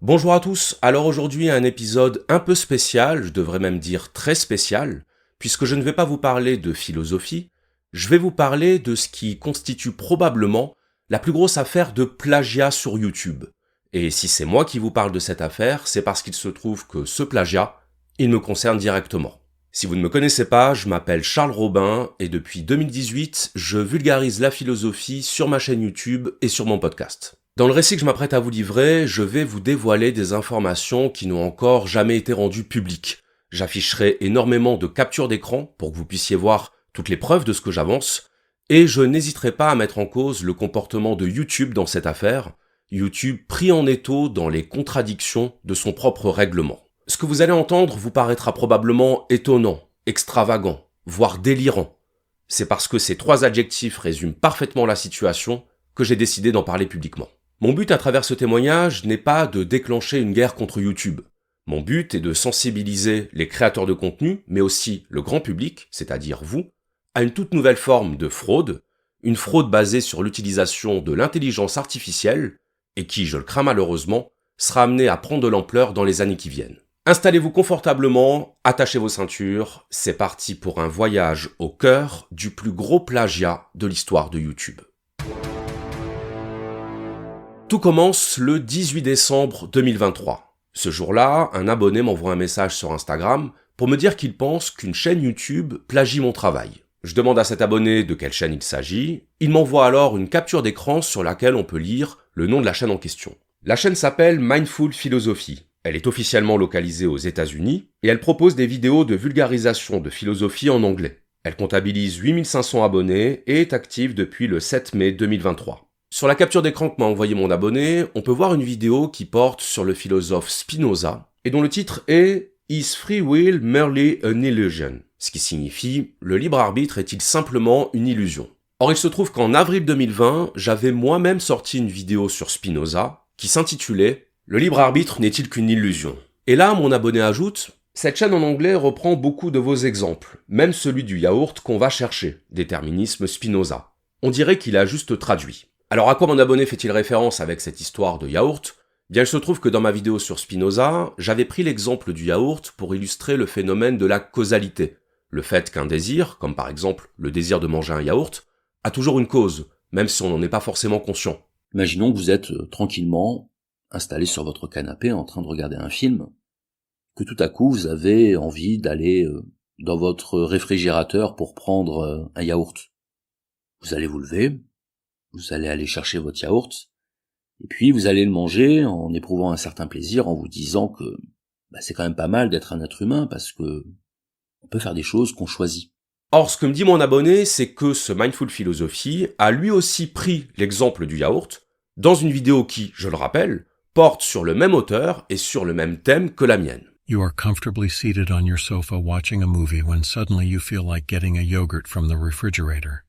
Bonjour à tous, alors aujourd'hui un épisode un peu spécial, je devrais même dire très spécial, puisque je ne vais pas vous parler de philosophie, je vais vous parler de ce qui constitue probablement la plus grosse affaire de plagiat sur YouTube. Et si c'est moi qui vous parle de cette affaire, c'est parce qu'il se trouve que ce plagiat, il me concerne directement. Si vous ne me connaissez pas, je m'appelle Charles Robin et depuis 2018, je vulgarise la philosophie sur ma chaîne YouTube et sur mon podcast. Dans le récit que je m'apprête à vous livrer, je vais vous dévoiler des informations qui n'ont encore jamais été rendues publiques. J'afficherai énormément de captures d'écran pour que vous puissiez voir toutes les preuves de ce que j'avance, et je n'hésiterai pas à mettre en cause le comportement de YouTube dans cette affaire, YouTube pris en étau dans les contradictions de son propre règlement. Ce que vous allez entendre vous paraîtra probablement étonnant, extravagant, voire délirant. C'est parce que ces trois adjectifs résument parfaitement la situation que j'ai décidé d'en parler publiquement. Mon but à travers ce témoignage n'est pas de déclencher une guerre contre YouTube. Mon but est de sensibiliser les créateurs de contenu, mais aussi le grand public, c'est-à-dire vous, à une toute nouvelle forme de fraude, une fraude basée sur l'utilisation de l'intelligence artificielle, et qui, je le crains malheureusement, sera amenée à prendre de l'ampleur dans les années qui viennent. Installez-vous confortablement, attachez vos ceintures, c'est parti pour un voyage au cœur du plus gros plagiat de l'histoire de YouTube. Tout commence le 18 décembre 2023. Ce jour-là, un abonné m'envoie un message sur Instagram pour me dire qu'il pense qu'une chaîne YouTube plagie mon travail. Je demande à cet abonné de quelle chaîne il s'agit. Il m'envoie alors une capture d'écran sur laquelle on peut lire le nom de la chaîne en question. La chaîne s'appelle Mindful Philosophy. Elle est officiellement localisée aux États-Unis et elle propose des vidéos de vulgarisation de philosophie en anglais. Elle comptabilise 8500 abonnés et est active depuis le 7 mai 2023. Sur la capture d'écran que m'a envoyé mon abonné, on peut voir une vidéo qui porte sur le philosophe Spinoza et dont le titre est « Is free will merely an illusion ?» ce qui signifie « Le libre arbitre est-il simplement une illusion ?» Or il se trouve qu'en avril 2020, j'avais moi-même sorti une vidéo sur Spinoza qui s'intitulait « Le libre arbitre n'est-il qu'une illusion ?» Et là, mon abonné ajoute « Cette chaîne en anglais reprend beaucoup de vos exemples, même celui du yaourt qu'on va chercher, déterminisme Spinoza. On dirait qu'il a juste traduit. » Alors à quoi mon abonné fait-il référence avec cette histoire de yaourt ? Bien, il se trouve que dans ma vidéo sur Spinoza, j'avais pris l'exemple du yaourt pour illustrer le phénomène de la causalité. Le fait qu'un désir, comme par exemple le désir de manger un yaourt, a toujours une cause, même si on n'en est pas forcément conscient. Imaginons que vous êtes tranquillement installé sur votre canapé en train de regarder un film, que tout à coup vous avez envie d'aller dans votre réfrigérateur pour prendre un yaourt. Vous allez vous lever, vous allez aller chercher votre yaourt, et puis vous allez le manger en éprouvant un certain plaisir, en vous disant que c'est quand même pas mal d'être un être humain, parce que on peut faire des choses qu'on choisit. Or, ce que me dit mon abonné, c'est que ce Mindful Philosophy a lui aussi pris l'exemple du yaourt dans une vidéo qui, je le rappelle, porte sur le même auteur et sur le même thème que la mienne. You are comfortably seated on your sofa watching a movie when suddenly you feel like getting a yogurt from the refrigerator.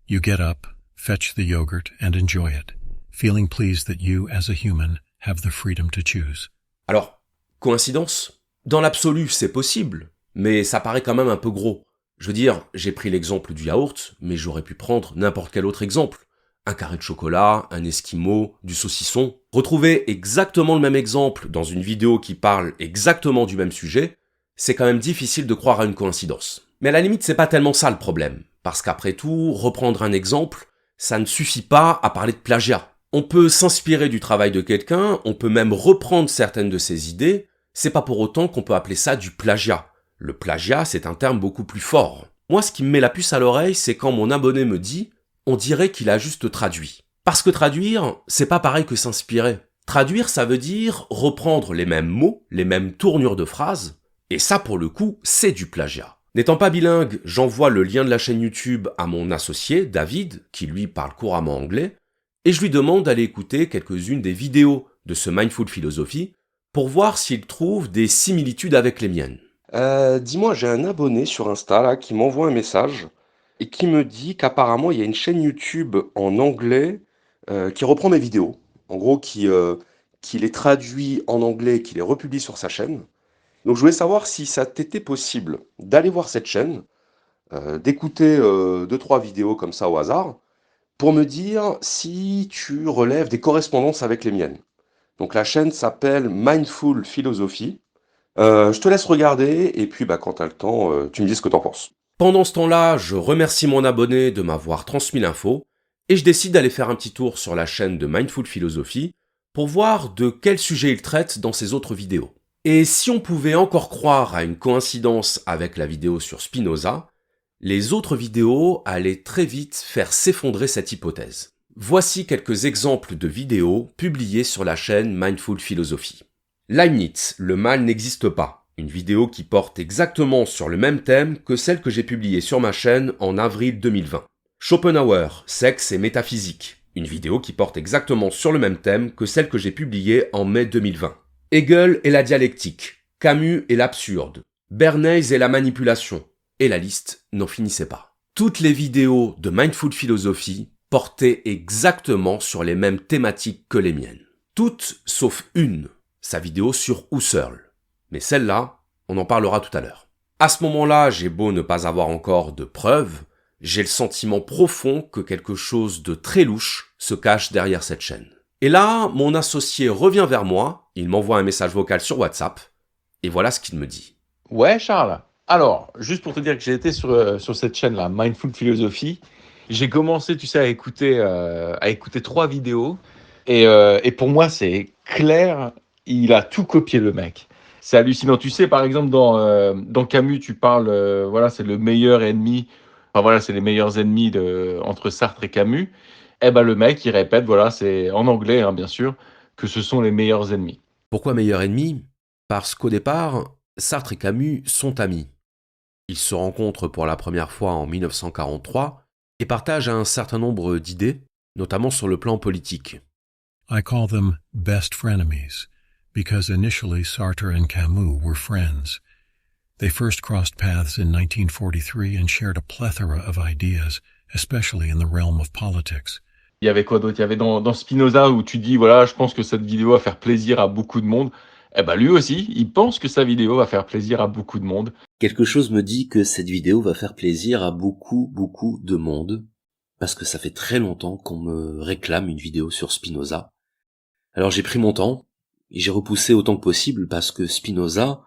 You get up, fetch the yogurt and enjoy it, feeling pleased that you, as a human, have the freedom to choose. Alors, coïncidence ? Dans l'absolu, c'est possible, mais ça paraît quand même un peu gros. Je veux dire, j'ai pris l'exemple du yaourt, mais j'aurais pu prendre n'importe quel autre exemple. Un carré de chocolat, un esquimau, du saucisson. Retrouver exactement le même exemple dans une vidéo qui parle exactement du même sujet, c'est quand même difficile de croire à une coïncidence. Mais à la limite, c'est pas tellement ça le problème. Parce qu'après tout, reprendre un exemple, ça ne suffit pas à parler de plagiat. On peut s'inspirer du travail de quelqu'un, on peut même reprendre certaines de ses idées, c'est pas pour autant qu'on peut appeler ça du plagiat. Le plagiat, c'est un terme beaucoup plus fort. Moi, ce qui me met la puce à l'oreille, c'est quand mon abonné me dit « on dirait qu'il a juste traduit ». Parce que traduire, c'est pas pareil que s'inspirer. Traduire, ça veut dire reprendre les mêmes mots, les mêmes tournures de phrases, et ça, pour le coup, c'est du plagiat. N'étant pas bilingue, j'envoie le lien de la chaîne YouTube à mon associé, David, qui lui parle couramment anglais, et je lui demande d'aller écouter quelques-unes des vidéos de ce Mindful Philosophy pour voir s'il trouve des similitudes avec les miennes. Dis-moi, j'ai un abonné sur Insta là qui m'envoie un message et qui me dit qu'apparemment il y a une chaîne YouTube en anglais qui reprend mes vidéos. En gros, qui les traduit en anglais et qui les republie sur sa chaîne. Donc je voulais savoir si ça t'était possible d'aller voir cette chaîne, d'écouter deux, trois vidéos comme ça au hasard, pour me dire si tu relèves des correspondances avec les miennes. Donc la chaîne s'appelle Mindful Philosophy. Je te laisse regarder et puis quand t'as le temps, tu me dis ce que t'en penses. Pendant ce temps-là, je remercie mon abonné de m'avoir transmis l'info et je décide d'aller faire un petit tour sur la chaîne de Mindful Philosophy pour voir de quel sujet il traite dans ses autres vidéos. Et si on pouvait encore croire à une coïncidence avec la vidéo sur Spinoza, les autres vidéos allaient très vite faire s'effondrer cette hypothèse. Voici quelques exemples de vidéos publiées sur la chaîne Mindful Philosophy. Leibniz, le mal n'existe pas. Une vidéo qui porte exactement sur le même thème que celle que j'ai publiée sur ma chaîne en avril 2020. Schopenhauer, sexe et métaphysique. Une vidéo qui porte exactement sur le même thème que celle que j'ai publiée en mai 2020. Hegel et la dialectique. Camus et l'absurde. Bernays et la manipulation. Et la liste n'en finissait pas. Toutes les vidéos de Mindful Philosophy portaient exactement sur les mêmes thématiques que les miennes. Toutes sauf une, sa vidéo sur Husserl. Mais celle-là, on en parlera tout à l'heure. À ce moment-là, j'ai beau ne pas avoir encore de preuves, j'ai le sentiment profond que quelque chose de très louche se cache derrière cette chaîne. Et là, mon associé revient vers moi, il m'envoie un message vocal sur WhatsApp, et voilà ce qu'il me dit. Ouais, Charles. Alors, juste pour te dire que j'ai été sur cette chaîne-là, Mindful Philosophy, j'ai commencé, tu sais, à écouter 3 vidéos, et pour moi, c'est clair, il a tout copié, le mec. C'est hallucinant. Tu sais, par exemple, dans Camus, tu parles, c'est le meilleur ennemi, c'est les meilleurs ennemis entre Sartre et Camus. Eh ben, le mec, il répète, c'est en anglais, hein, bien sûr, que ce sont les meilleurs ennemis. Pourquoi meilleurs ennemis ? Parce qu'au départ, Sartre et Camus sont amis. Ils se rencontrent pour la première fois en 1943 et partagent un certain nombre d'idées, notamment sur le plan politique. I call them best frenemies, because initially Sartre and Camus were friends. They first crossed paths in 1943 and shared a plethora of ideas, especially in the realm of politics. Il y avait quoi d'autre ? Il y avait dans Spinoza où tu dis, je pense que cette vidéo va faire plaisir à beaucoup de monde. Eh ben lui aussi, il pense que sa vidéo va faire plaisir à beaucoup de monde. Quelque chose me dit que cette vidéo va faire plaisir à beaucoup de monde, parce que ça fait très longtemps qu'on me réclame une vidéo sur Spinoza. Alors j'ai pris mon temps, et j'ai repoussé autant que possible, parce que Spinoza,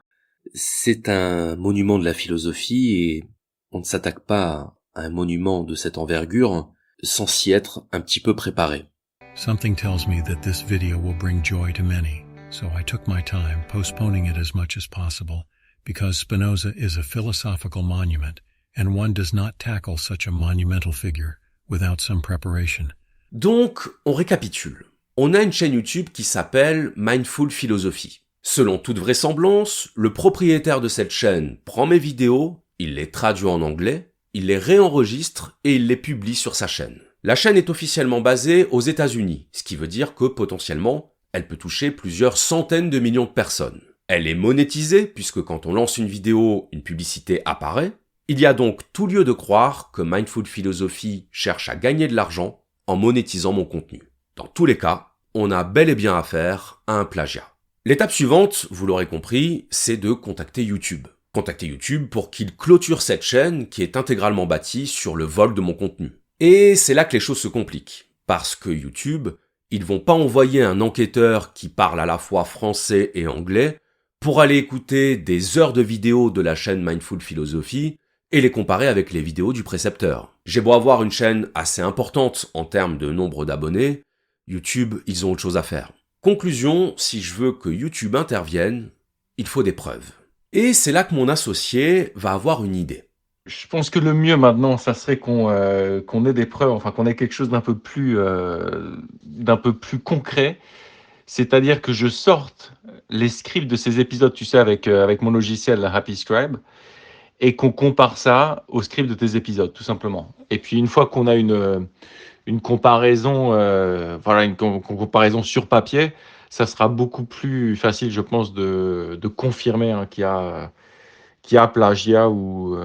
c'est un monument de la philosophie, et on ne s'attaque pas à un monument de cette envergure sans s'y être un petit peu préparé. Something tells me that this video will bring joy to many, so I took my time, postponing it as much as possible, because Spinoza is a philosophical monument, and one does not tackle such a monumental figure without some preparation. Donc, on récapitule. On a une chaîne YouTube qui s'appelle Mindful Philosophy. Selon toute vraisemblance, le propriétaire de cette chaîne prend mes vidéos, il les traduit en anglais, il les réenregistre et il les publie sur sa chaîne. La chaîne est officiellement basée aux États-Unis, ce qui veut dire que potentiellement, elle peut toucher plusieurs centaines de millions de personnes. Elle est monétisée puisque quand on lance une vidéo, une publicité apparaît. Il y a donc tout lieu de croire que Mindful Philosophy cherche à gagner de l'argent en monétisant mon contenu. Dans tous les cas, on a bel et bien affaire à un plagiat. L'étape suivante, vous l'aurez compris, c'est de contacter YouTube. Contacter YouTube pour qu'il clôture cette chaîne qui est intégralement bâtie sur le vol de mon contenu. Et c'est là que les choses se compliquent. Parce que YouTube, ils vont pas envoyer un enquêteur qui parle à la fois français et anglais pour aller écouter des heures de vidéos de la chaîne Mindful Philosophy et les comparer avec les vidéos du précepteur. J'ai beau avoir une chaîne assez importante en termes de nombre d'abonnés, YouTube, ils ont autre chose à faire. Conclusion, si je veux que YouTube intervienne, il faut des preuves. Et c'est là que mon associé va avoir une idée. Je pense que le mieux maintenant, ça serait qu'on ait des preuves, qu'on ait quelque chose d'un peu plus concret. C'est-à-dire que je sorte les scripts de ces épisodes, tu sais, avec mon logiciel Happy Scribe, et qu'on compare ça au script de tes épisodes, tout simplement. Et puis une fois qu'on a une comparaison, une comparaison sur papier, ça sera beaucoup plus facile, je pense, de confirmer qu'il y a plagiat ou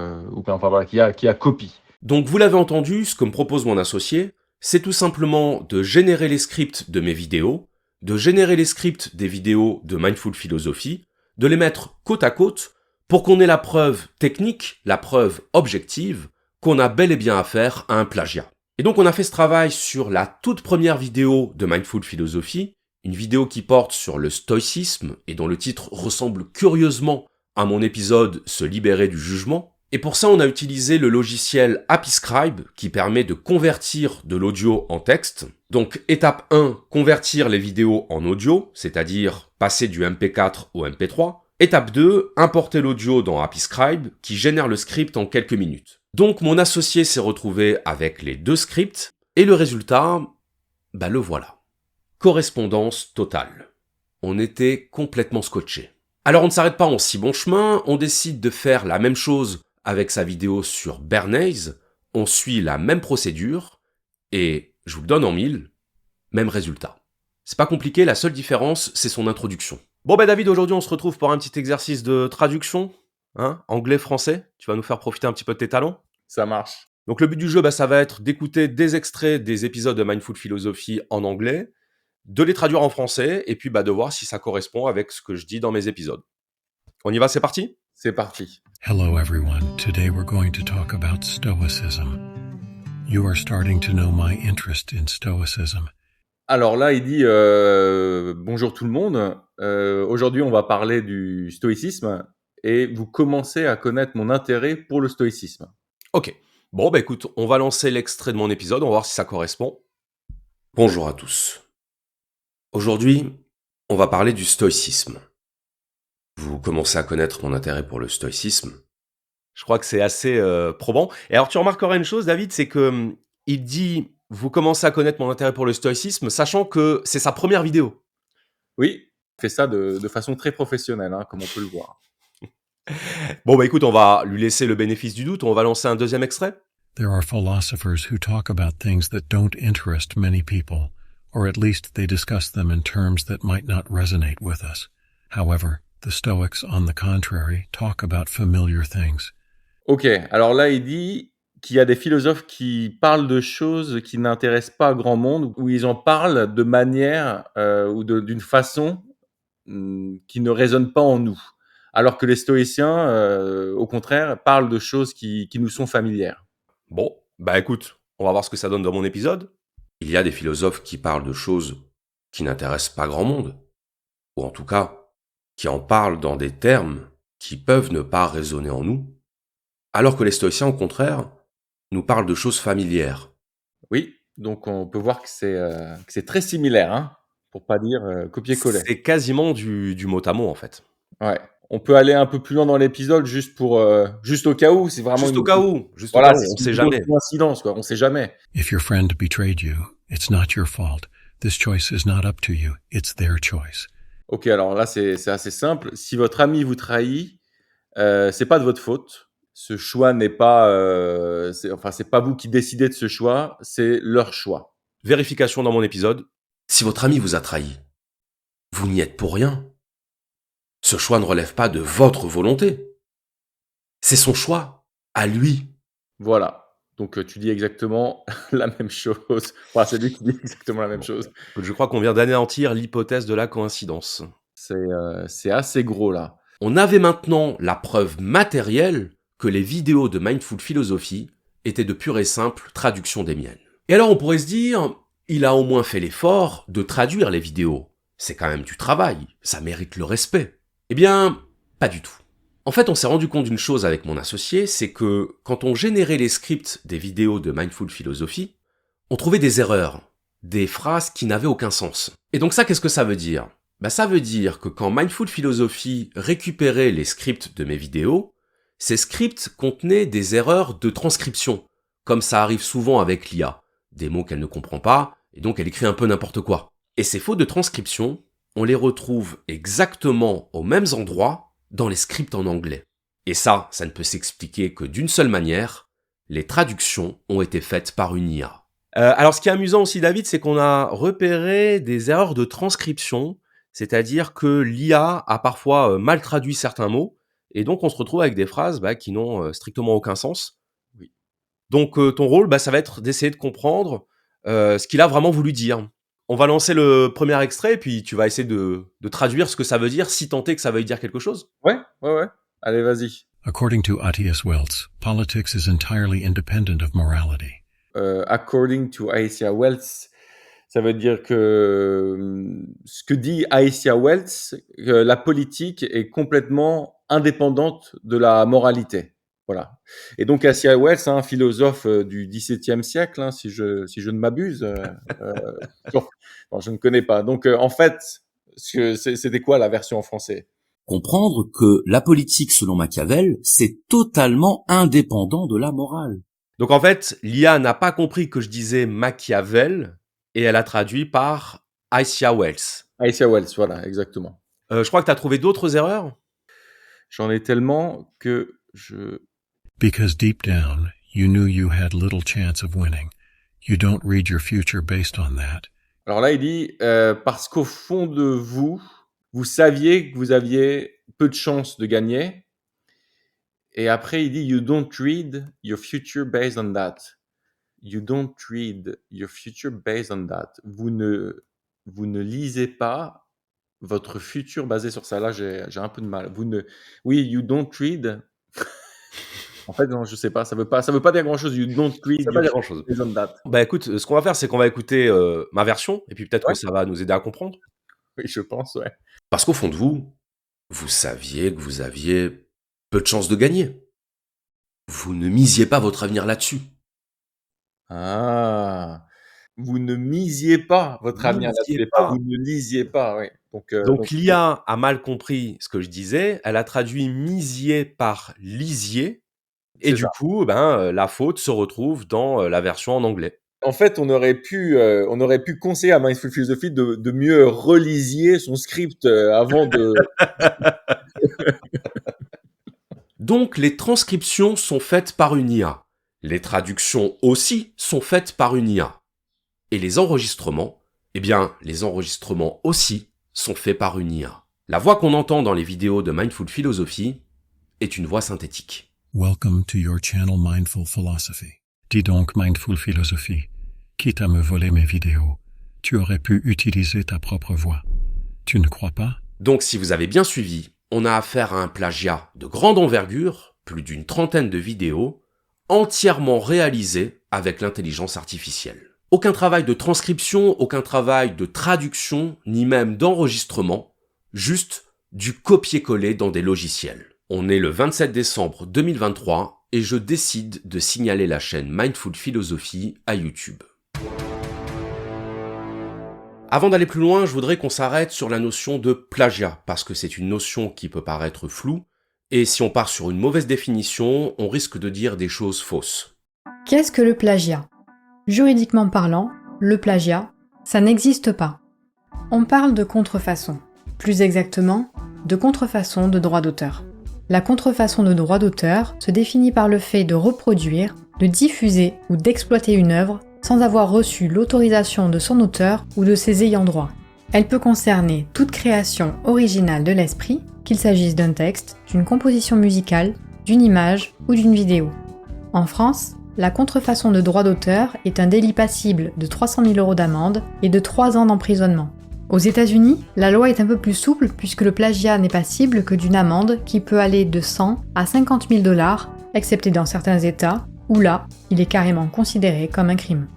qu'il y a copie. Donc vous l'avez entendu, ce que me propose mon associé, c'est tout simplement de générer les scripts de mes vidéos, de générer les scripts des vidéos de Mindful Philosophy, de les mettre côte à côte pour qu'on ait la preuve technique, la preuve objective, qu'on a bel et bien affaire à un plagiat. Et donc on a fait ce travail sur la toute première vidéo de Mindful Philosophy, une vidéo qui porte sur le stoïcisme et dont le titre ressemble curieusement à mon épisode « Se libérer du jugement ». Et pour ça, on a utilisé le logiciel Appiscribe qui permet de convertir de l'audio en texte. Donc étape 1, convertir les vidéos en audio, c'est-à-dire passer du MP4 au MP3. Étape 2, importer l'audio dans Appiscribe qui génère le script en quelques minutes. Donc mon associé s'est retrouvé avec les deux scripts et le résultat, le voilà. Correspondance totale. On était complètement scotchés. Alors on ne s'arrête pas en si bon chemin, on décide de faire la même chose avec sa vidéo sur Bernays, on suit la même procédure et, je vous le donne en mille, même résultat. C'est pas compliqué, la seule différence, c'est son introduction. Bon David, aujourd'hui on se retrouve pour un petit exercice de traduction, anglais-français, tu vas nous faire profiter un petit peu de tes talents. Ça marche. Donc le but du jeu, ça va être d'écouter des extraits des épisodes de Mindful Philosophy en anglais, de les traduire en français, et puis de voir si ça correspond avec ce que je dis dans mes épisodes. On y va, c'est parti ? C'est parti. Hello everyone. Today we're going to talk about Stoicism. You are starting to know my interest in Stoicism. Alors là, il dit bonjour tout le monde. Aujourd'hui, on va parler du stoïcisme et vous commencez à connaître mon intérêt pour le stoïcisme. Ok. Bon, écoute, on va lancer l'extrait de mon épisode, on va voir si ça correspond. Bonjour à tous. Aujourd'hui, on va parler du stoïcisme. Vous commencez à connaître mon intérêt pour le stoïcisme. Je crois que c'est assez probant. Et alors, tu remarqueras une chose, David, c'est que il dit « Vous commencez à connaître mon intérêt pour le stoïcisme », sachant que c'est sa première vidéo. Oui, il fait ça de façon très professionnelle, comme on peut le voir. Bon, écoute, on va lui laisser le bénéfice du doute. On va lancer un deuxième extrait. There are philosophers who talk about things that don't interest many people, or at least they discuss them in terms that might not resonate with us. However, the Stoics, on the contrary, talk about familiar things. Ok, alors là, il dit qu'il y a des philosophes qui parlent de choses qui n'intéressent pas grand monde, où ils en parlent de manière ou d'une façon qui ne résonne pas en nous. Alors que les stoïciens, au contraire, parlent de choses qui nous sont familières. Bon, écoute, on va voir ce que ça donne dans mon épisode. Il y a des philosophes qui parlent de choses qui n'intéressent pas grand monde, ou en tout cas, qui en parlent dans des termes qui peuvent ne pas résonner en nous, alors que les stoïciens, au contraire, nous parlent de choses familières. Oui, donc on peut voir que c'est très similaire, pour pas dire copier-coller. C'est quasiment du mot à mot, en fait. Ouais. On peut aller un peu plus loin dans l'épisode juste au cas où, c'est vraiment juste au cas où, on sait jamais. Coïncidence, quoi, on sait jamais. If your friend betrayed you, it's not your fault. This choice is not up to you, it's their choice. Ok, alors là c'est assez simple. Si votre ami vous trahit, c'est pas de votre faute. Ce choix n'est pas, c'est pas vous qui décidez de ce choix, c'est leur choix. Vérification dans mon épisode. Si votre ami vous a trahi, vous n'y êtes pour rien. Ce choix ne relève pas de votre volonté. C'est son choix, à lui. Voilà. Donc tu dis exactement la même chose. Enfin, c'est lui qui dit exactement la même chose. Je crois qu'on vient d'anéantir l'hypothèse de la coïncidence. C'est assez gros là. On avait maintenant la preuve matérielle que les vidéos de Mindful Philosophy étaient de pure et simple traduction des miennes. Et alors on pourrait se dire, il a au moins fait l'effort de traduire les vidéos. C'est quand même du travail, ça mérite le respect. Eh bien, pas du tout. En fait, on s'est rendu compte d'une chose avec mon associé, c'est que quand on générait les scripts des vidéos de Mindful Philosophy, on trouvait des erreurs, des phrases qui n'avaient aucun sens. Et donc ça, qu'est-ce que ça veut dire ? Ça veut dire que quand Mindful Philosophy récupérait les scripts de mes vidéos, ces scripts contenaient des erreurs de transcription, comme ça arrive souvent avec l'IA, des mots qu'elle ne comprend pas, et donc elle écrit un peu n'importe quoi. Et ces fautes de transcription, on les retrouve exactement aux mêmes endroits dans les scripts en anglais. Et ça ne peut s'expliquer que d'une seule manière, les traductions ont été faites par une IA. Alors ce qui est amusant aussi, David, c'est qu'on a repéré des erreurs de transcription, c'est-à-dire que l'IA a parfois mal traduit certains mots, et donc on se retrouve avec des phrases qui n'ont strictement aucun sens. Oui. Donc ton rôle, ça va être d'essayer de comprendre ce qu'il a vraiment voulu dire. On va lancer le premier extrait, et puis tu vas essayer de traduire ce que ça veut dire, si tant est que ça veuille dire quelque chose. Ouais. Allez, vas-y. According to Atthias Welts, politics is entirely independent of morality. According to Atthias Welts, Ça veut dire que ce que dit Aïssia Wells, la politique est complètement indépendante de la moralité. Voilà. Et donc Aïssia Wells, un philosophe du XVIIe siècle, hein, si je ne m'abuse. Non, je ne connais pas. Donc en fait, c'était quoi la version en français? Comprendre que la politique, selon Machiavel, c'est totalement indépendant de la morale. Donc en fait, l'IA n'a pas compris que je disais Machiavel et elle a traduit par Aïssia Wells. Aïssia Wells, voilà, exactement. Je crois que tu as trouvé d'autres erreurs. J'en ai tellement que Because deep down, you knew you had little chance of winning. You don't read your future based on that. Alors là, il dit parce qu'au fond de vous, vous saviez que vous aviez peu de chances de gagner. Et après, il dit you don't read your future based on that. You don't read your future based on that. Vous ne lisez pas votre futur basé sur ça. Là, j'ai un peu de mal. Oui, you don't read. En fait, non, je sais pas. Ça veut pas dire grand chose. You don't read. Ça veut pas dire grand chose. Based on that. Bah écoute, ce qu'on va faire, c'est qu'on va écouter ma version et puis peut-être Ouais. que ça va nous aider à comprendre. Oui, je pense, ouais. Parce qu'au fond de vous, vous saviez que vous aviez peu de chances de gagner. Vous ne misiez pas votre avenir là-dessus. Ah, vous ne misiez pas votre avenir là-dessus. Vous ne lisiez pas, oui. Donc l'IA a mal compris ce que je disais. Elle a traduit misier par lisier. Et du coup, la faute se retrouve dans la version en anglais. En fait, on aurait pu conseiller à Mindful Philosophy de mieux relisier son script avant de. Donc, les transcriptions sont faites par une IA. Les traductions aussi sont faites par une IA. Et les enregistrements, les enregistrements aussi sont faits par une IA. La voix qu'on entend dans les vidéos de Mindful Philosophy est une voix synthétique. Welcome to your channel Mindful Philosophy. Dis donc Mindful Philosophy, quitte à me voler mes vidéos, tu aurais pu utiliser ta propre voix. Tu ne crois pas? Donc si vous avez bien suivi, on a affaire à un plagiat de grande envergure, plus d'une 30aine de vidéos, entièrement réalisées avec l'intelligence artificielle. Aucun travail de transcription, aucun travail de traduction, ni même d'enregistrement, juste du copier-coller dans des logiciels. On est le 27 décembre 2023 et je décide de signaler la chaîne Mindful Philosophy à YouTube. Avant d'aller plus loin, je voudrais qu'on s'arrête sur la notion de plagiat, parce que c'est une notion qui peut paraître floue, et si on part sur une mauvaise définition, on risque de dire des choses fausses. Qu'est-ce que le plagiat ? Juridiquement parlant, le plagiat, ça n'existe pas. On parle de contrefaçon, plus exactement, de contrefaçon de droit d'auteur. La contrefaçon de droit d'auteur se définit par le fait de reproduire, de diffuser ou d'exploiter une œuvre sans avoir reçu l'autorisation de son auteur ou de ses ayants droit. Elle peut concerner toute création originale de l'esprit, qu'il s'agisse d'un texte, d'une composition musicale, d'une image ou d'une vidéo. En France, la contrefaçon de droit d'auteur est un délit passible de 300 000 € d'amende et de 3 ans d'emprisonnement. Aux États-Unis, la loi est un peu plus souple puisque le plagiat n'est passible que d'une amende qui peut aller de 100 à 50 000 $, excepté dans certains États où là, il est carrément considéré comme un crime.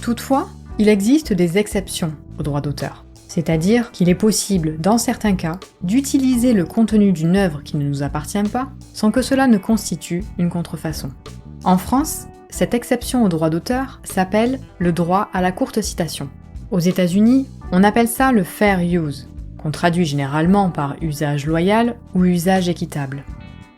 Toutefois, il existe des exceptions au droit d'auteur. C'est-à-dire qu'il est possible, dans certains cas, d'utiliser le contenu d'une œuvre qui ne nous appartient pas sans que cela ne constitue une contrefaçon. En France, cette exception au droit d'auteur s'appelle le droit à la courte citation. Aux États-Unis, on appelle ça le fair use, qu'on traduit généralement par usage loyal ou usage équitable.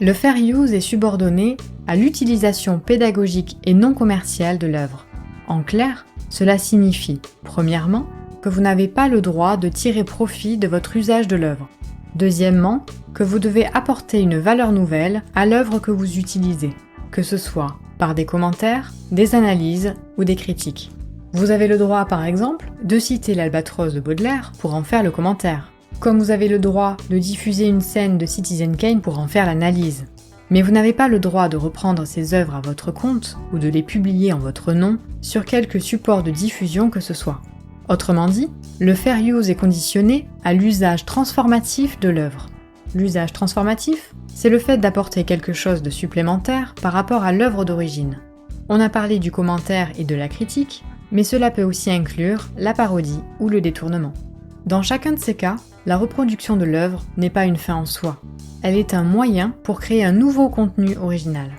Le fair use est subordonné à l'utilisation pédagogique et non commerciale de l'œuvre. En clair, cela signifie, premièrement, que vous n'avez pas le droit de tirer profit de votre usage de l'œuvre. Deuxièmement, que vous devez apporter une valeur nouvelle à l'œuvre que vous utilisez, que ce soit par des commentaires, des analyses ou des critiques. Vous avez le droit, par exemple, de citer l'Albatros de Baudelaire pour en faire le commentaire, comme vous avez le droit de diffuser une scène de Citizen Kane pour en faire l'analyse. Mais vous n'avez pas le droit de reprendre ces œuvres à votre compte ou de les publier en votre nom sur quelque support de diffusion que ce soit. Autrement dit, le fair use est conditionné à l'usage transformatif de l'œuvre. L'usage transformatif, c'est le fait d'apporter quelque chose de supplémentaire par rapport à l'œuvre d'origine. On a parlé du commentaire et de la critique, mais cela peut aussi inclure la parodie ou le détournement. Dans chacun de ces cas, la reproduction de l'œuvre n'est pas une fin en soi. Elle est un moyen pour créer un nouveau contenu original.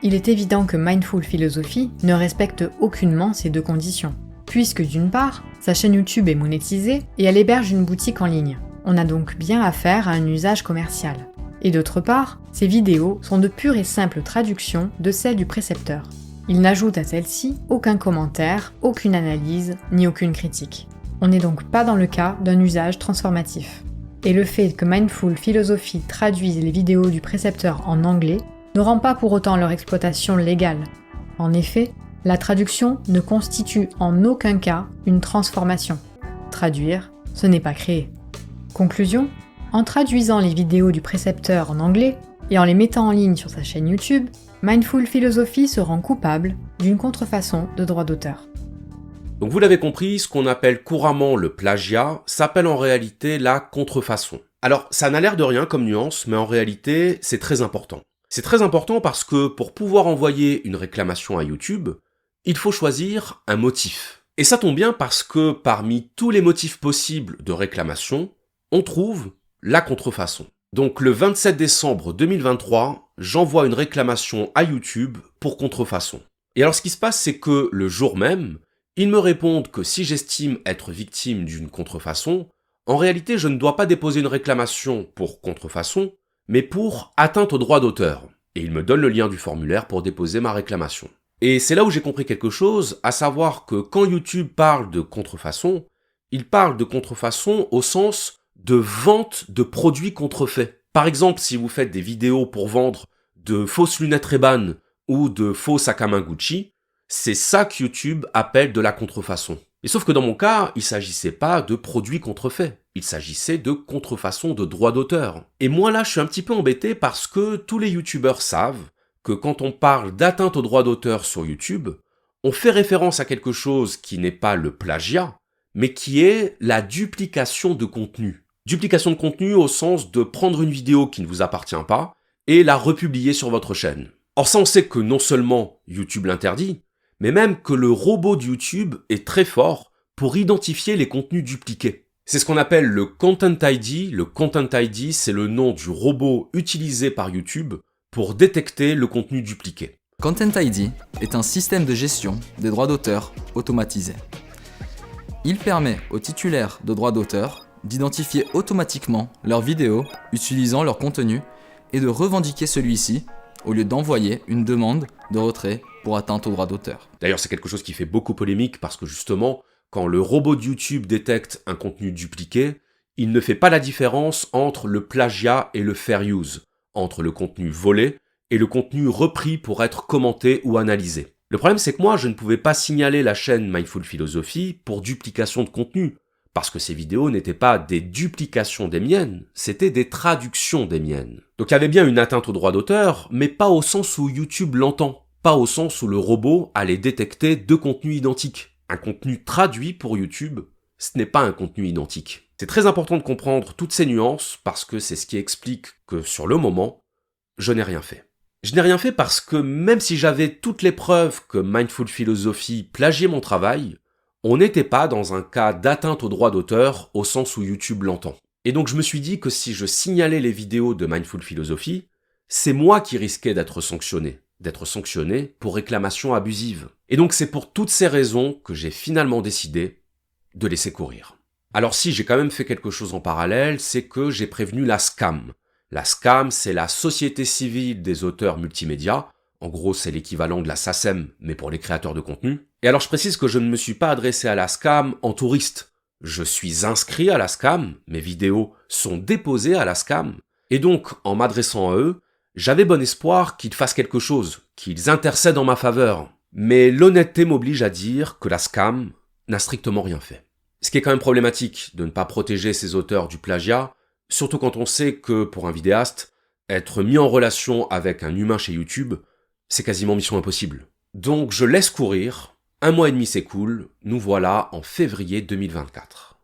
Il est évident que Mindful Philosophy ne respecte aucunement ces deux conditions, puisque d'une part, sa chaîne YouTube est monétisée et elle héberge une boutique en ligne. On a donc bien affaire à un usage commercial. Et d'autre part, ces vidéos sont de pure et simple traduction de celles du précepteur. Il n'ajoute à celle-ci aucun commentaire, aucune analyse, ni aucune critique. On n'est donc pas dans le cas d'un usage transformatif. Et le fait que Mindful Philosophy traduise les vidéos du précepteur en anglais ne rend pas pour autant leur exploitation légale. En effet, la traduction ne constitue en aucun cas une transformation. Traduire, ce n'est pas créer. Conclusion, en traduisant les vidéos du précepteur en anglais et en les mettant en ligne sur sa chaîne YouTube, Mindful Philosophy se rend coupable d'une contrefaçon de droit d'auteur. Donc vous l'avez compris, ce qu'on appelle couramment le plagiat s'appelle en réalité la contrefaçon. Alors ça n'a l'air de rien comme nuance, mais en réalité c'est très important. C'est très important parce que pour pouvoir envoyer une réclamation à YouTube, il faut choisir un motif. Et ça tombe bien parce que parmi tous les motifs possibles de réclamation, on trouve la contrefaçon. Donc le 27 décembre 2023, j'envoie une réclamation à YouTube pour contrefaçon. Et alors ce qui se passe, c'est que le jour même, ils me répondent que si j'estime être victime d'une contrefaçon, en réalité je ne dois pas déposer une réclamation pour contrefaçon, mais pour atteinte au droit d'auteur. Et ils me donnent le lien du formulaire pour déposer ma réclamation. Et c'est là où j'ai compris quelque chose, à savoir que quand YouTube parle de contrefaçon, il parle de contrefaçon au sens de vente de produits contrefaits. Par exemple, si vous faites des vidéos pour vendre de fausses lunettes Ray-Ban ou de faux sacs à main Gucci, c'est ça que YouTube appelle de la contrefaçon. Et sauf que dans mon cas, il s'agissait pas de produits contrefaits, il s'agissait de contrefaçon de droit d'auteur. Et moi là, je suis un petit peu embêté parce que tous les YouTubeurs savent que quand on parle d'atteinte au droit d'auteur sur YouTube, on fait référence à quelque chose qui n'est pas le plagiat, mais qui est la duplication de contenu. Duplication de contenu au sens de prendre une vidéo qui ne vous appartient pas et la republier sur votre chaîne. Or ça, on sait que non seulement YouTube l'interdit, mais même que le robot de YouTube est très fort pour identifier les contenus dupliqués. C'est ce qu'on appelle le Content ID. Le Content ID, c'est le nom du robot utilisé par YouTube pour détecter le contenu dupliqué. Content ID est un système de gestion des droits d'auteur automatisé. Il permet aux titulaires de droits d'auteur d'identifier automatiquement leurs vidéos utilisant leur contenu et de revendiquer celui-ci au lieu d'envoyer une demande de retrait pour atteinte au droit d'auteur. D'ailleurs, c'est quelque chose qui fait beaucoup polémique parce que justement, quand le robot de YouTube détecte un contenu dupliqué, il ne fait pas la différence entre le plagiat et le fair use, entre le contenu volé et le contenu repris pour être commenté ou analysé. Le problème, c'est que moi, je ne pouvais pas signaler la chaîne Mindful Philosophy pour duplication de contenu, parce que ces vidéos n'étaient pas des duplications des miennes, c'était des traductions des miennes. Donc il y avait bien une atteinte au droit d'auteur, mais pas au sens où YouTube l'entend, pas au sens où le robot allait détecter deux contenus identiques. Un contenu traduit pour YouTube, ce n'est pas un contenu identique. C'est très important de comprendre toutes ces nuances, parce que c'est ce qui explique que sur le moment, je n'ai rien fait. Je n'ai rien fait parce que même si j'avais toutes les preuves que Mindful Philosophy plagiait mon travail, on n'était pas dans un cas d'atteinte au droit d'auteur au sens où YouTube l'entend. Et donc je me suis dit que si je signalais les vidéos de Mindful Philosophy, c'est moi qui risquais d'être sanctionné pour réclamation abusive. Et donc c'est pour toutes ces raisons que j'ai finalement décidé de laisser courir. Alors si j'ai quand même fait quelque chose en parallèle, c'est que j'ai prévenu la SCAM. La SCAM, c'est la Société Civile des Auteurs Multimédia. En gros, c'est l'équivalent de la SACEM, mais pour les créateurs de contenu. Et alors je précise que je ne me suis pas adressé à la SCAM en touriste. Je suis inscrit à la SCAM, mes vidéos sont déposées à la SCAM, et donc, en m'adressant à eux, j'avais bon espoir qu'ils fassent quelque chose, qu'ils intercèdent en ma faveur. Mais l'honnêteté m'oblige à dire que la SCAM n'a strictement rien fait. Ce qui est quand même problématique de ne pas protéger ces auteurs du plagiat, surtout quand on sait que, pour un vidéaste, être mis en relation avec un humain chez YouTube, c'est quasiment mission impossible. Donc je laisse courir, 1 mois et demi s'écoule, nous voilà en février 2024.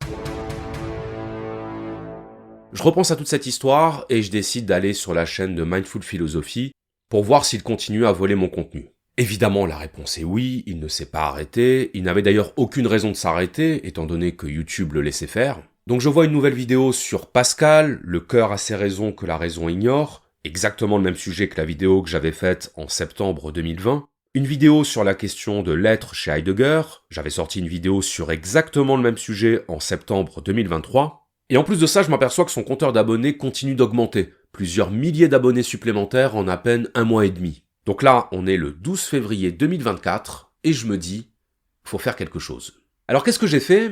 Je repense à toute cette histoire et je décide d'aller sur la chaîne de Mindful Philosophy pour voir s'il continue à voler mon contenu. Évidemment, la réponse est oui, il ne s'est pas arrêté, il n'avait d'ailleurs aucune raison de s'arrêter, étant donné que YouTube le laissait faire. Donc je vois une nouvelle vidéo sur Pascal, le cœur a ses raisons que la raison ignore, exactement le même sujet que la vidéo que j'avais faite en septembre 2020. Une vidéo sur la question de l'être chez Heidegger, j'avais sorti une vidéo sur exactement le même sujet en septembre 2023. Et en plus de ça, je m'aperçois que son compteur d'abonnés continue d'augmenter, plusieurs milliers d'abonnés supplémentaires en à peine 1 mois et demi. Donc là, on est le 12 février 2024, et je me dis, faut faire quelque chose. Alors qu'est-ce que j'ai fait ?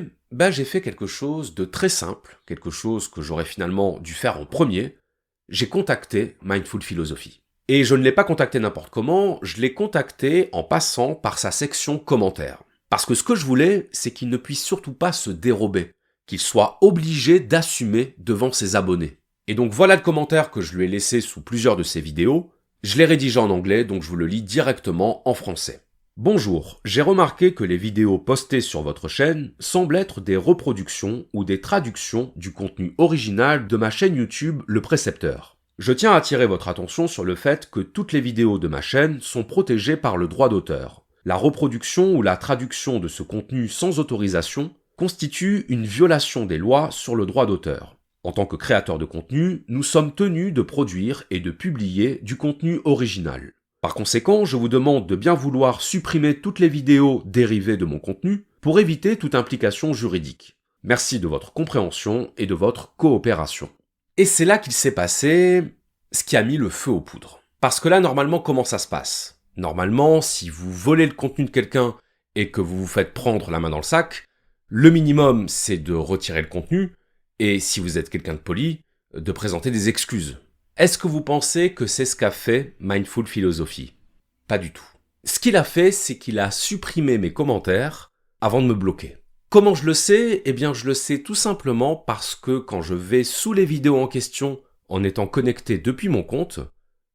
J'ai fait quelque chose de très simple, quelque chose que j'aurais finalement dû faire en premier. J'ai contacté Mindful Philosophy. Et je ne l'ai pas contacté n'importe comment, je l'ai contacté en passant par sa section commentaires. Parce que ce que je voulais, c'est qu'il ne puisse surtout pas se dérober, qu'il soit obligé d'assumer devant ses abonnés. Et donc voilà le commentaire que je lui ai laissé sous plusieurs de ses vidéos. Je l'ai rédigé en anglais, donc je vous le lis directement en français. Bonjour, j'ai remarqué que les vidéos postées sur votre chaîne semblent être des reproductions ou des traductions du contenu original de ma chaîne YouTube Le Précepteur. Je tiens à attirer votre attention sur le fait que toutes les vidéos de ma chaîne sont protégées par le droit d'auteur. La reproduction ou la traduction de ce contenu sans autorisation constitue une violation des lois sur le droit d'auteur. En tant que créateur de contenu, nous sommes tenus de produire et de publier du contenu original. Par conséquent, je vous demande de bien vouloir supprimer toutes les vidéos dérivées de mon contenu pour éviter toute implication juridique. Merci de votre compréhension et de votre coopération. Et c'est là qu'il s'est passé ce qui a mis le feu aux poudres. Parce que là, normalement, comment ça se passe ? Normalement, si vous volez le contenu de quelqu'un et que vous vous faites prendre la main dans le sac, le minimum, c'est de retirer le contenu, et si vous êtes quelqu'un de poli, de présenter des excuses. Est-ce que vous pensez que c'est ce qu'a fait Mindful Philosophy ? Pas du tout. Ce qu'il a fait, c'est qu'il a supprimé mes commentaires avant de me bloquer. Comment je le sais ? Eh bien, je le sais tout simplement parce que quand je vais sous les vidéos en question, en étant connecté depuis mon compte,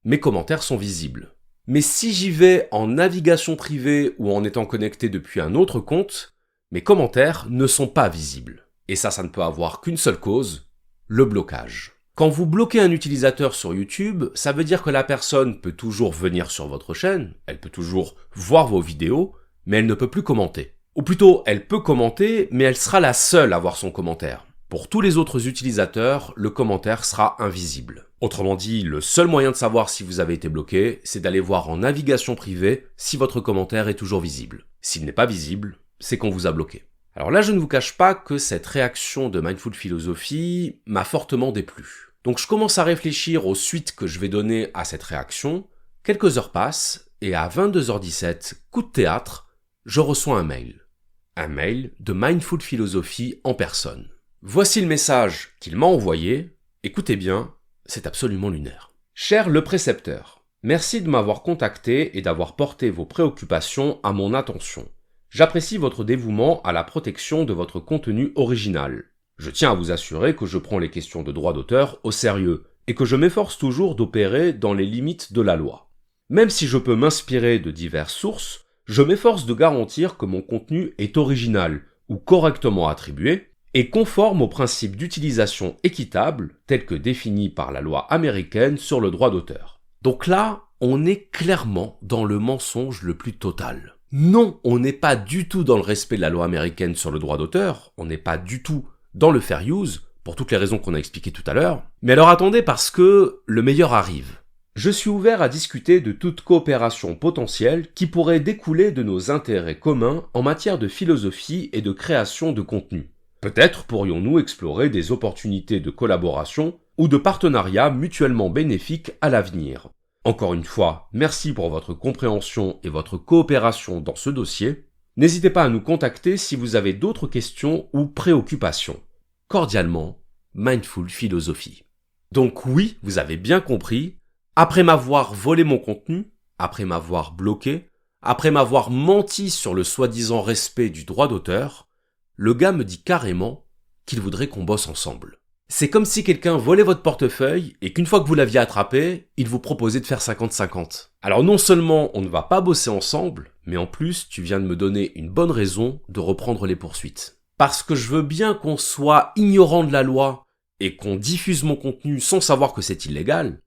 mes commentaires sont visibles. Mais si j'y vais en navigation privée ou en étant connecté depuis un autre compte, mes commentaires ne sont pas visibles. Et ça ne peut avoir qu'une seule cause, le blocage. Quand vous bloquez un utilisateur sur YouTube, ça veut dire que la personne peut toujours venir sur votre chaîne, elle peut toujours voir vos vidéos, mais elle ne peut plus commenter. Ou plutôt, elle peut commenter, mais elle sera la seule à voir son commentaire. Pour tous les autres utilisateurs, le commentaire sera invisible. Autrement dit, le seul moyen de savoir si vous avez été bloqué, c'est d'aller voir en navigation privée si votre commentaire est toujours visible. S'il n'est pas visible, c'est qu'on vous a bloqué. Alors là, je ne vous cache pas que cette réaction de Mindful Philosophy m'a fortement déplu. Donc je commence à réfléchir aux suites que je vais donner à cette réaction. Quelques heures passent, et à 22h17, coup de théâtre, je reçois un mail. Un mail de Mindful Philosophy en personne. Voici le message qu'il m'a envoyé. Écoutez bien, c'est absolument lunaire. Cher le précepteur, merci de m'avoir contacté et d'avoir porté vos préoccupations à mon attention. J'apprécie votre dévouement à la protection de votre contenu original. Je tiens à vous assurer que je prends les questions de droit d'auteur au sérieux et que je m'efforce toujours d'opérer dans les limites de la loi. Même si je peux m'inspirer de diverses sources, je m'efforce de garantir que mon contenu est original ou correctement attribué et conforme aux principes d'utilisation équitable tels que définis par la loi américaine sur le droit d'auteur. Donc là, on est clairement dans le mensonge le plus total. Non, on n'est pas du tout dans le respect de la loi américaine sur le droit d'auteur, on n'est pas du tout dans le fair use, pour toutes les raisons qu'on a expliquées tout à l'heure. Mais alors attendez, parce que le meilleur arrive. Je suis ouvert à discuter de toute coopération potentielle qui pourrait découler de nos intérêts communs en matière de philosophie et de création de contenu. Peut-être pourrions-nous explorer des opportunités de collaboration ou de partenariat mutuellement bénéfiques à l'avenir. Encore une fois, merci pour votre compréhension et votre coopération dans ce dossier. N'hésitez pas à nous contacter si vous avez d'autres questions ou préoccupations. Cordialement, Mindful Philosophy. Donc oui, vous avez bien compris, après m'avoir volé mon contenu, après m'avoir bloqué, après m'avoir menti sur le soi-disant respect du droit d'auteur, le gars me dit carrément qu'il voudrait qu'on bosse ensemble. C'est comme si quelqu'un volait votre portefeuille et qu'une fois que vous l'aviez attrapé, il vous proposait de faire 50-50. Alors non seulement on ne va pas bosser ensemble, mais en plus tu viens de me donner une bonne raison de reprendre les poursuites. Parce que je veux bien qu'on soit ignorant de la loi et qu'on diffuse mon contenu sans savoir que c'est illégal,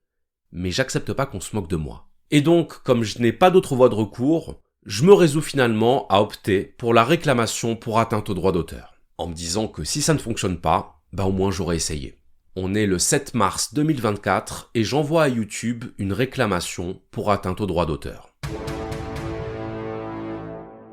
mais j'accepte pas qu'on se moque de moi. Et donc, comme je n'ai pas d'autre voie de recours, je me résous finalement à opter pour la réclamation pour atteinte au droit d'auteur. En me disant que si ça ne fonctionne pas, au moins j'aurais essayé. On est le 7 mars 2024 et j'envoie à YouTube une réclamation pour atteinte au droit d'auteur.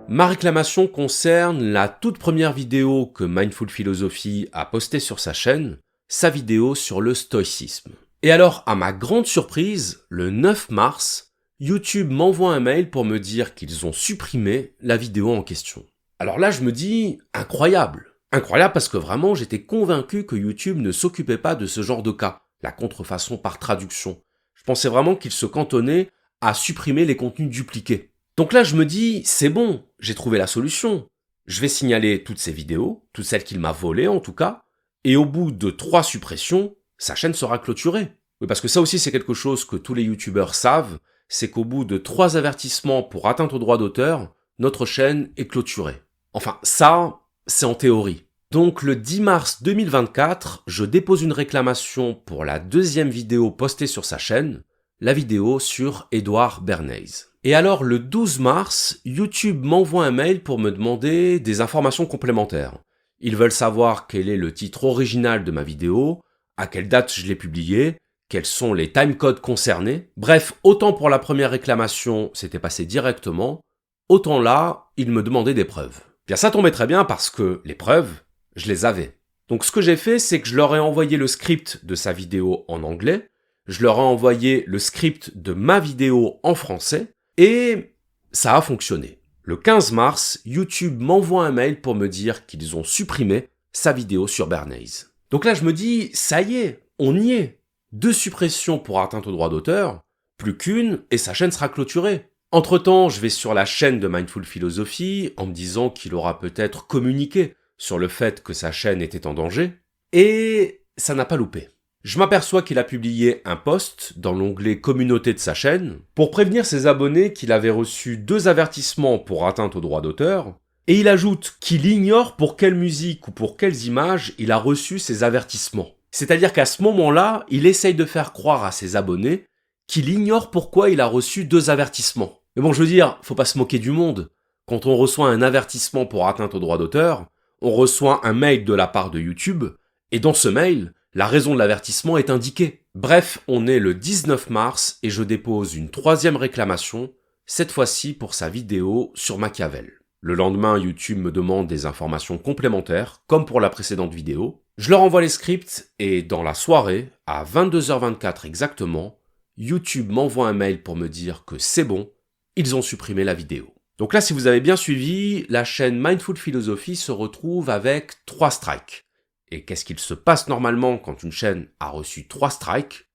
Ma réclamation concerne la toute première vidéo que Mindful Philosophy a postée sur sa chaîne, sa vidéo sur le stoïcisme. Et alors, à ma grande surprise, le 9 mars, YouTube m'envoie un mail pour me dire qu'ils ont supprimé la vidéo en question. Alors là, je me dis, incroyable. Incroyable parce que vraiment, j'étais convaincu que YouTube ne s'occupait pas de ce genre de cas, la contrefaçon par traduction. Je pensais vraiment qu'il se cantonnait à supprimer les contenus dupliqués. Donc là, je me dis, c'est bon, j'ai trouvé la solution. Je vais signaler toutes ces vidéos, toutes celles qu'il m'a volées en tout cas, et au bout de 3 suppressions, sa chaîne sera clôturée. Oui, parce que ça aussi, c'est quelque chose que tous les youtubeurs savent, c'est qu'au bout de 3 avertissements pour atteinte au droit d'auteur, notre chaîne est clôturée. Enfin, ça, c'est en théorie. Donc le 10 mars 2024, je dépose une réclamation pour la 2e vidéo postée sur sa chaîne, la vidéo sur Edouard Bernays. Et alors le 12 mars, YouTube m'envoie un mail pour me demander des informations complémentaires. Ils veulent savoir quel est le titre original de ma vidéo, à quelle date je l'ai publiée, quels sont les timecodes concernés. Bref, autant pour la première réclamation, c'était passé directement, autant là, ils me demandaient des preuves. Bien ça tombait très bien parce que les preuves, je les avais. Donc ce que j'ai fait, c'est que je leur ai envoyé le script de sa vidéo en anglais, je leur ai envoyé le script de ma vidéo en français, et ça a fonctionné. Le 15 mars, YouTube m'envoie un mail pour me dire qu'ils ont supprimé sa vidéo sur Bernays. Donc là, je me dis, ça y est, on y est. 2 suppressions pour atteinte au droit d'auteur, plus qu'une, et sa chaîne sera clôturée. Entre-temps, je vais sur la chaîne de Mindful Philosophy en me disant qu'il aura peut-être communiqué sur le fait que sa chaîne était en danger, et ça n'a pas loupé. Je m'aperçois qu'il a publié un post dans l'onglet communauté de sa chaîne pour prévenir ses abonnés qu'il avait reçu 2 avertissements pour atteinte au droit d'auteur, et il ajoute qu'il ignore pour quelle musique ou pour quelles images il a reçu ces avertissements. C'est-à-dire qu'à ce moment-là, il essaye de faire croire à ses abonnés qu'il ignore pourquoi il a reçu 2 avertissements. Mais bon, je veux dire, faut pas se moquer du monde. Quand on reçoit un avertissement pour atteinte au droit d'auteur, on reçoit un mail de la part de YouTube, et dans ce mail, la raison de l'avertissement est indiquée. Bref, on est le 19 mars et je dépose une 3e réclamation, cette fois-ci pour sa vidéo sur Machiavel. Le lendemain, YouTube me demande des informations complémentaires, comme pour la précédente vidéo. Je leur envoie les scripts et dans la soirée, à 22h24 exactement, YouTube m'envoie un mail pour me dire que c'est bon, ils ont supprimé la vidéo. Donc là, si vous avez bien suivi, la chaîne Mindful Philosophy se retrouve avec 3 strikes. Et qu'est-ce qu'il se passe normalement quand une chaîne a reçu 3 strikes?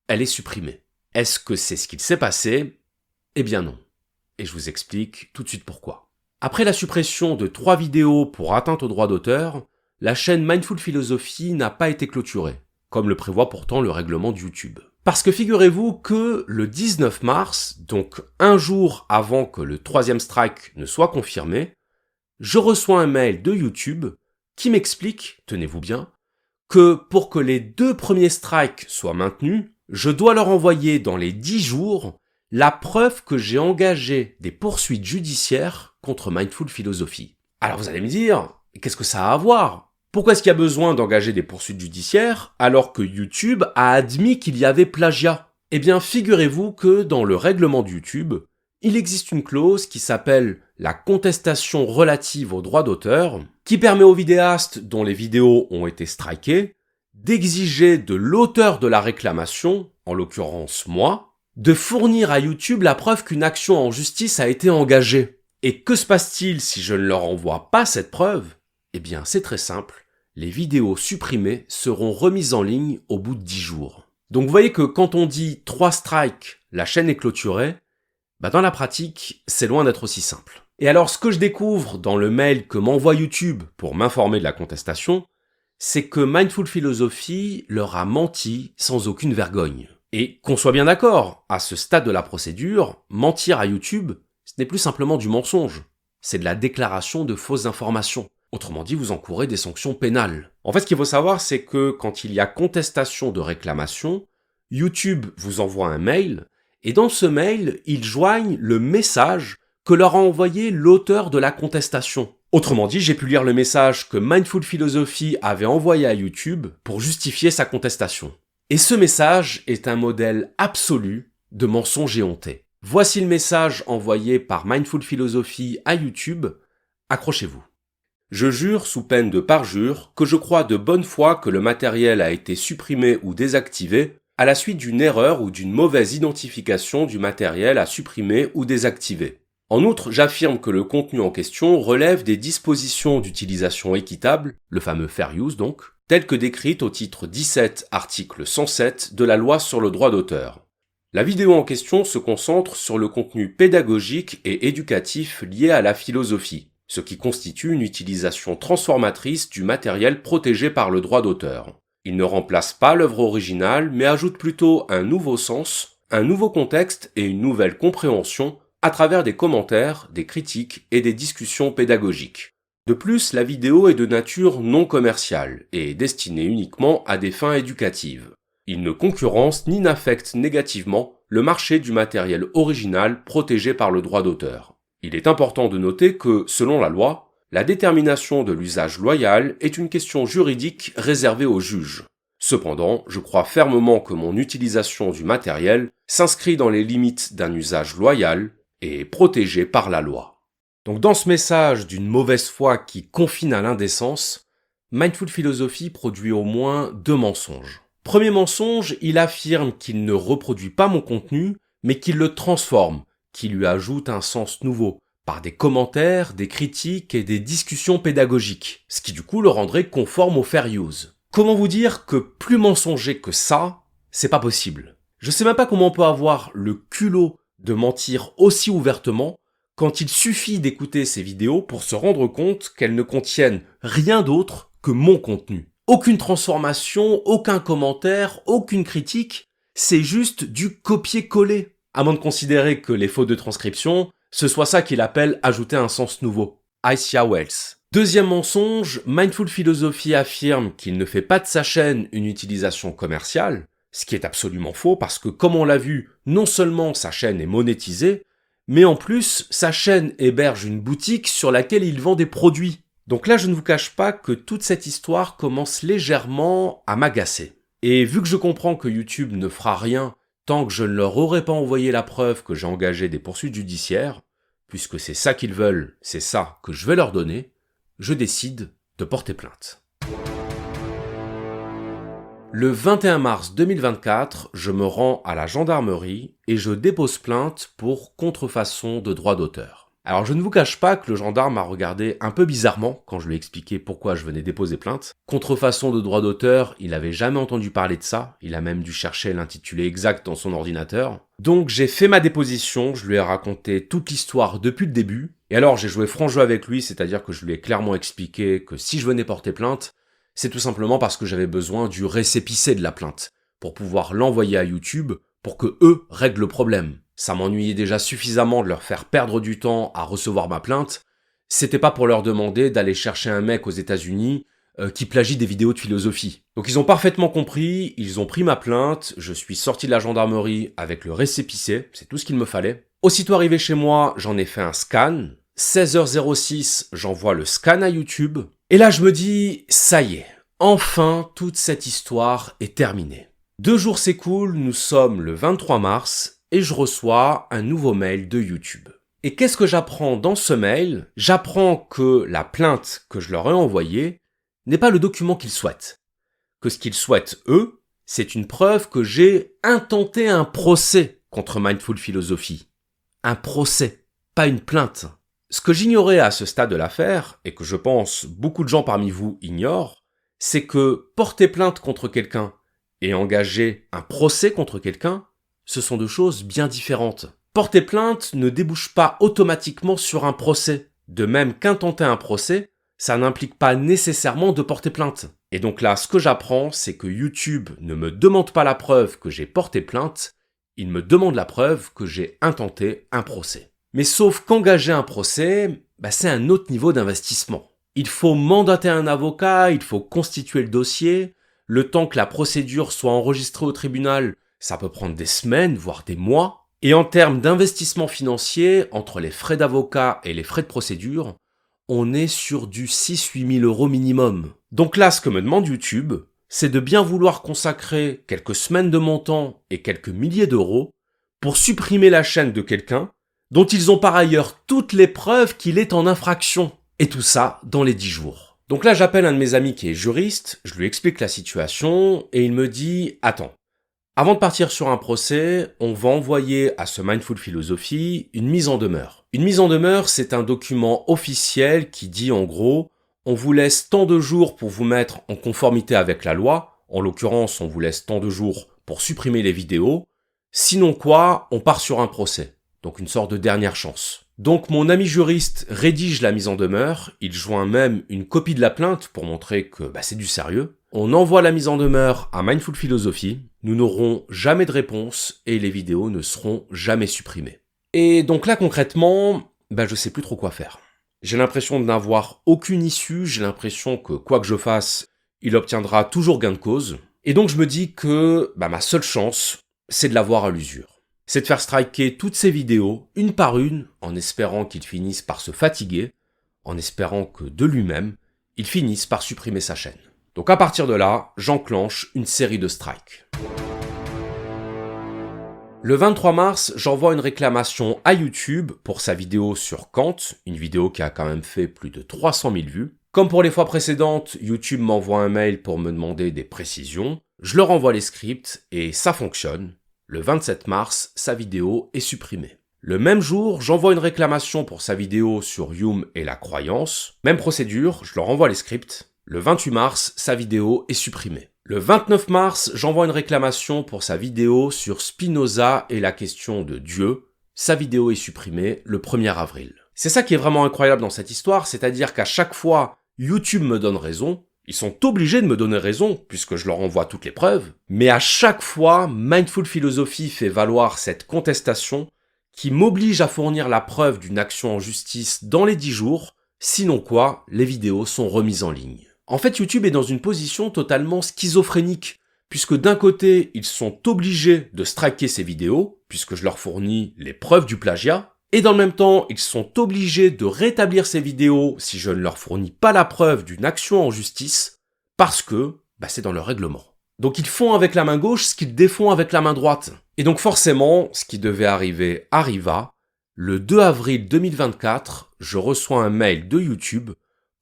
Elle est supprimée. Est-ce que c'est ce qu'il s'est passé? Eh bien non. Et je vous explique tout de suite pourquoi. Après la suppression de 3 vidéos pour atteinte au droit d'auteur, la chaîne Mindful Philosophy n'a pas été clôturée, comme le prévoit pourtant le règlement de YouTube. Parce que figurez-vous que le 19 mars, donc un jour avant que le 3e strike ne soit confirmé, je reçois un mail de YouTube qui m'explique, tenez-vous bien, que pour que les 2 premiers strikes soient maintenus, je dois leur envoyer dans les 10 jours la preuve que j'ai engagé des poursuites judiciaires contre Mindful Philosophy. Alors vous allez me dire, qu'est-ce que ça a à voir? Pourquoi est-ce qu'il y a besoin d'engager des poursuites judiciaires alors que YouTube a admis qu'il y avait plagiat? Eh bien, figurez-vous que dans le règlement de YouTube, il existe une clause qui s'appelle la contestation relative au droit d'auteur, qui permet aux vidéastes dont les vidéos ont été strikées d'exiger de l'auteur de la réclamation, en l'occurrence moi, de fournir à YouTube la preuve qu'une action en justice a été engagée. Et que se passe-t-il si je ne leur envoie pas cette preuve? Eh bien, c'est très simple, les vidéos supprimées seront remises en ligne au bout de 10 jours. Donc vous voyez que quand on dit 3 strikes, la chaîne est clôturée, dans la pratique, c'est loin d'être aussi simple. Et alors, ce que je découvre dans le mail que m'envoie YouTube pour m'informer de la contestation, c'est que Mindful Philosophy leur a menti sans aucune vergogne. Et qu'on soit bien d'accord, à ce stade de la procédure, mentir à YouTube, ce n'est plus simplement du mensonge. C'est de la déclaration de fausses informations. Autrement dit, vous encourez des sanctions pénales. En fait, ce qu'il faut savoir, c'est que quand il y a contestation de réclamation, YouTube vous envoie un mail Et dans ce mail, ils joignent le message que leur a envoyé l'auteur de la contestation. Autrement dit, j'ai pu lire le message que Mindful Philosophy avait envoyé à YouTube pour justifier sa contestation. Et ce message est un modèle absolu de mensonge éhonté. Voici le message envoyé par Mindful Philosophy à YouTube. Accrochez-vous. Je jure sous peine de parjure que je crois de bonne foi que le matériel a été supprimé ou désactivé à la suite d'une erreur ou d'une mauvaise identification du matériel à supprimer ou désactiver. En outre, j'affirme que le contenu en question relève des dispositions d'utilisation équitable, le fameux fair use donc, telles que décrites au titre 17, article 107 de la loi sur le droit d'auteur. La vidéo en question se concentre sur le contenu pédagogique et éducatif lié à la philosophie, ce qui constitue une utilisation transformatrice du matériel protégé par le droit d'auteur. Il ne remplace pas l'œuvre originale, mais ajoute plutôt un nouveau sens, un nouveau contexte et une nouvelle compréhension à travers des commentaires, des critiques et des discussions pédagogiques. De plus, la vidéo est de nature non commerciale et est destinée uniquement à des fins éducatives. Il ne concurrence ni n'affecte négativement le marché du matériel original protégé par le droit d'auteur. Il est important de noter que, selon la loi, la détermination de l'usage loyal est une question juridique réservée aux juges. Cependant, je crois fermement que mon utilisation du matériel s'inscrit dans les limites d'un usage loyal et est protégée par la loi. Donc dans ce message d'une mauvaise foi qui confine à l'indécence, Mindful Philosophy produit au moins 2 mensonges. Premier mensonge, il affirme qu'il ne reproduit pas mon contenu, mais qu'il le transforme, qu'il lui ajoute un sens nouveau, par des commentaires, des critiques et des discussions pédagogiques, ce qui du coup le rendrait conforme au fair use. Comment vous dire que plus mensonger que ça, c'est pas possible. Je sais même pas comment on peut avoir le culot de mentir aussi ouvertement quand il suffit d'écouter ces vidéos pour se rendre compte qu'elles ne contiennent rien d'autre que mon contenu. Aucune transformation, aucun commentaire, aucune critique, c'est juste du copier-coller. À moins de considérer que les fautes de transcription, ce soit ça qu'il appelle ajouter un sens nouveau. Isia Wells. Deuxième mensonge, Mindful Philosophy affirme qu'il ne fait pas de sa chaîne une utilisation commerciale, ce qui est absolument faux parce que comme on l'a vu, non seulement sa chaîne est monétisée, mais en plus, sa chaîne héberge une boutique sur laquelle il vend des produits. Donc là, je ne vous cache pas que toute cette histoire commence légèrement à m'agacer. Et vu que je comprends que YouTube ne fera rien tant que je ne leur aurai pas envoyé la preuve que j'ai engagé des poursuites judiciaires, puisque c'est ça qu'ils veulent, c'est ça que je vais leur donner, je décide de porter plainte. Le 21 mars 2024, je me rends à la gendarmerie et je dépose plainte pour contrefaçon de droit d'auteur. Alors je ne vous cache pas que le gendarme m'a regardé un peu bizarrement quand je lui ai expliqué pourquoi je venais déposer plainte. Contrefaçon de droit d'auteur, il n'avait jamais entendu parler de ça, il a même dû chercher l'intitulé exact dans son ordinateur. Donc j'ai fait ma déposition, je lui ai raconté toute l'histoire depuis le début, et alors j'ai joué franc jeu avec lui, c'est-à-dire que je lui ai clairement expliqué que si je venais porter plainte, c'est tout simplement parce que j'avais besoin du récépissé de la plainte, pour pouvoir l'envoyer à YouTube, pour que eux règlent le problème. Ça m'ennuyait déjà suffisamment de leur faire perdre du temps à recevoir ma plainte, c'était pas pour leur demander d'aller chercher un mec aux États-Unis qui plagie des vidéos de philosophie. Donc ils ont parfaitement compris, ils ont pris ma plainte, je suis sorti de la gendarmerie avec le récépissé, c'est tout ce qu'il me fallait. Aussitôt arrivé chez moi, j'en ai fait un scan, 16h06, j'envoie le scan à YouTube, et là je me dis, ça y est, enfin toute cette histoire est terminée. 2 jours s'écoulent, nous sommes le 23 mars, et je reçois un nouveau mail de YouTube. Et qu'est-ce que j'apprends dans ce mail ? J'apprends que la plainte que je leur ai envoyée n'est pas le document qu'ils souhaitent. Que ce qu'ils souhaitent, eux, c'est une preuve que j'ai intenté un procès contre Mindful Philosophy. Un procès, pas une plainte. Ce que j'ignorais à ce stade de l'affaire, et que je pense beaucoup de gens parmi vous ignorent, c'est que porter plainte contre quelqu'un et engager un procès contre quelqu'un, ce sont 2 choses bien différentes. Porter plainte ne débouche pas automatiquement sur un procès. De même qu'intenter un procès, ça n'implique pas nécessairement de porter plainte. Et donc là, ce que j'apprends, c'est que YouTube ne me demande pas la preuve que j'ai porté plainte, il me demande la preuve que j'ai intenté un procès. Mais sauf qu'engager un procès, c'est un autre niveau d'investissement. Il faut mandater un avocat, il faut constituer le dossier, le temps que la procédure soit enregistrée au tribunal, ça peut prendre des semaines, voire des mois. Et en termes d'investissement financier, entre les frais d'avocat et les frais de procédure, on est sur du 6-8 000 euros minimum. Donc là, ce que me demande YouTube, c'est de bien vouloir consacrer quelques semaines de mon temps et quelques milliers d'euros pour supprimer la chaîne de quelqu'un dont ils ont par ailleurs toutes les preuves qu'il est en infraction. Et tout ça dans les 10 jours. Donc là, j'appelle un de mes amis qui est juriste, je lui explique la situation et il me dit « Attends, avant de partir sur un procès, on va envoyer à ce Mindful Philosophy une mise en demeure. Une mise en demeure, c'est un document officiel qui dit en gros « On vous laisse tant de jours pour vous mettre en conformité avec la loi, en l'occurrence, on vous laisse tant de jours pour supprimer les vidéos, sinon quoi, on part sur un procès. » Donc une sorte de dernière chance. Donc mon ami juriste rédige la mise en demeure, il joint même une copie de la plainte pour montrer que c'est du sérieux. On envoie la mise en demeure à Mindful Philosophy, nous n'aurons jamais de réponse et les vidéos ne seront jamais supprimées. Et donc là concrètement, je sais plus trop quoi faire. J'ai l'impression de n'avoir aucune issue, j'ai l'impression que quoi que je fasse, il obtiendra toujours gain de cause. Et donc je me dis que ma seule chance, c'est de l'avoir à l'usure. C'est de faire striker toutes ces vidéos, une par une, en espérant qu'il finisse par se fatiguer, en espérant que de lui-même, il finisse par supprimer sa chaîne. Donc à partir de là, j'enclenche une série de strikes. Le 23 mars, j'envoie une réclamation à YouTube pour sa vidéo sur Kant, une vidéo qui a quand même fait plus de 300 000 vues. Comme pour les fois précédentes, YouTube m'envoie un mail pour me demander des précisions, je leur envoie les scripts et ça fonctionne. Le 27 mars, sa vidéo est supprimée. Le même jour, j'envoie une réclamation pour sa vidéo sur Hume et la croyance. Même procédure, je leur envoie les scripts. Le 28 mars, sa vidéo est supprimée. Le 29 mars, j'envoie une réclamation pour sa vidéo sur Spinoza et la question de Dieu. Sa vidéo est supprimée le 1er avril. C'est ça qui est vraiment incroyable dans cette histoire, c'est-à-dire qu'à chaque fois, YouTube me donne raison. Ils sont obligés de me donner raison, puisque je leur envoie toutes les preuves. Mais à chaque fois, Mindful Philosophy fait valoir cette contestation qui m'oblige à fournir la preuve d'une action en justice dans les 10 jours, sinon quoi, les vidéos sont remises en ligne. En fait, YouTube est dans une position totalement schizophrénique, puisque d'un côté, ils sont obligés de striker ces vidéos, puisque je leur fournis les preuves du plagiat, et dans le même temps, ils sont obligés de rétablir ces vidéos si je ne leur fournis pas la preuve d'une action en justice, parce que c'est dans leur règlement. Donc ils font avec la main gauche ce qu'ils défont avec la main droite. Et donc forcément, ce qui devait arriver arriva. Le 2 avril 2024, je reçois un mail de YouTube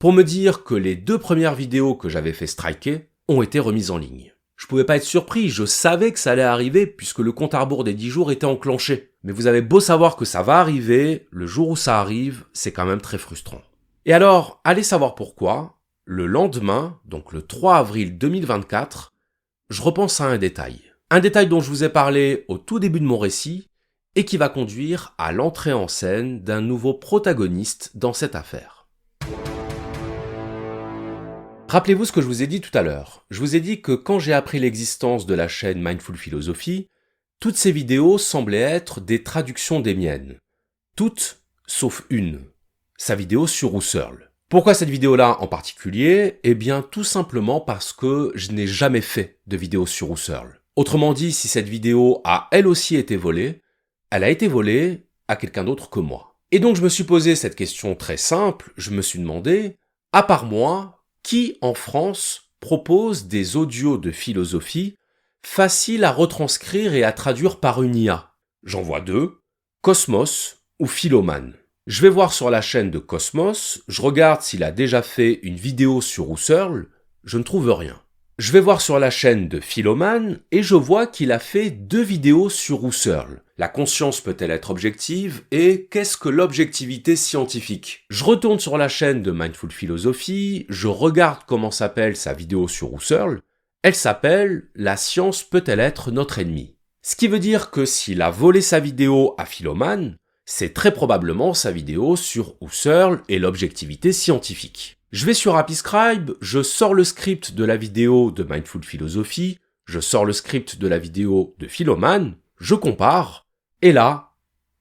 pour me dire que les 2 premières vidéos que j'avais fait striker ont été remises en ligne. Je pouvais pas être surpris, je savais que ça allait arriver puisque le compte à rebours des 10 jours était enclenché. Mais vous avez beau savoir que ça va arriver, le jour où ça arrive, c'est quand même très frustrant. Et alors, allez savoir pourquoi, le lendemain, donc le 3 avril 2024, je repense à un détail. Un détail dont je vous ai parlé au tout début de mon récit et qui va conduire à l'entrée en scène d'un nouveau protagoniste dans cette affaire. Rappelez-vous ce que je vous ai dit tout à l'heure. Je vous ai dit que quand j'ai appris l'existence de la chaîne Mindful Philosophy, toutes ces vidéos semblaient être des traductions des miennes. Toutes, sauf une. Sa vidéo sur Husserl. Pourquoi cette vidéo-là en particulier ? Eh bien, tout simplement parce que je n'ai jamais fait de vidéo sur Husserl. Autrement dit, si cette vidéo a elle aussi été volée, elle a été volée à quelqu'un d'autre que moi. Et donc je me suis posé cette question très simple, je me suis demandé, à part moi, qui en France propose des audios de philosophie faciles à retranscrire et à traduire par une IA ? J'en vois 2, Cosmos ou Philoman. Je vais voir sur la chaîne de Cosmos, je regarde s'il a déjà fait une vidéo sur Husserl, je ne trouve rien. Je vais voir sur la chaîne de Philoman et je vois qu'il a fait 2 vidéos sur Husserl. La conscience peut-elle être objective et qu'est-ce que l'objectivité scientifique ? Je retourne sur la chaîne de Mindful Philosophy, je regarde comment s'appelle sa vidéo sur Husserl. Elle s'appelle « La science peut-elle être notre ennemi ?» Ce qui veut dire que s'il a volé sa vidéo à Philoman, c'est très probablement sa vidéo sur Husserl et l'objectivité scientifique. Je vais sur Happyscribe, je sors le script de la vidéo de Mindful Philosophy, je sors le script de la vidéo de Philoman, je compare, et là,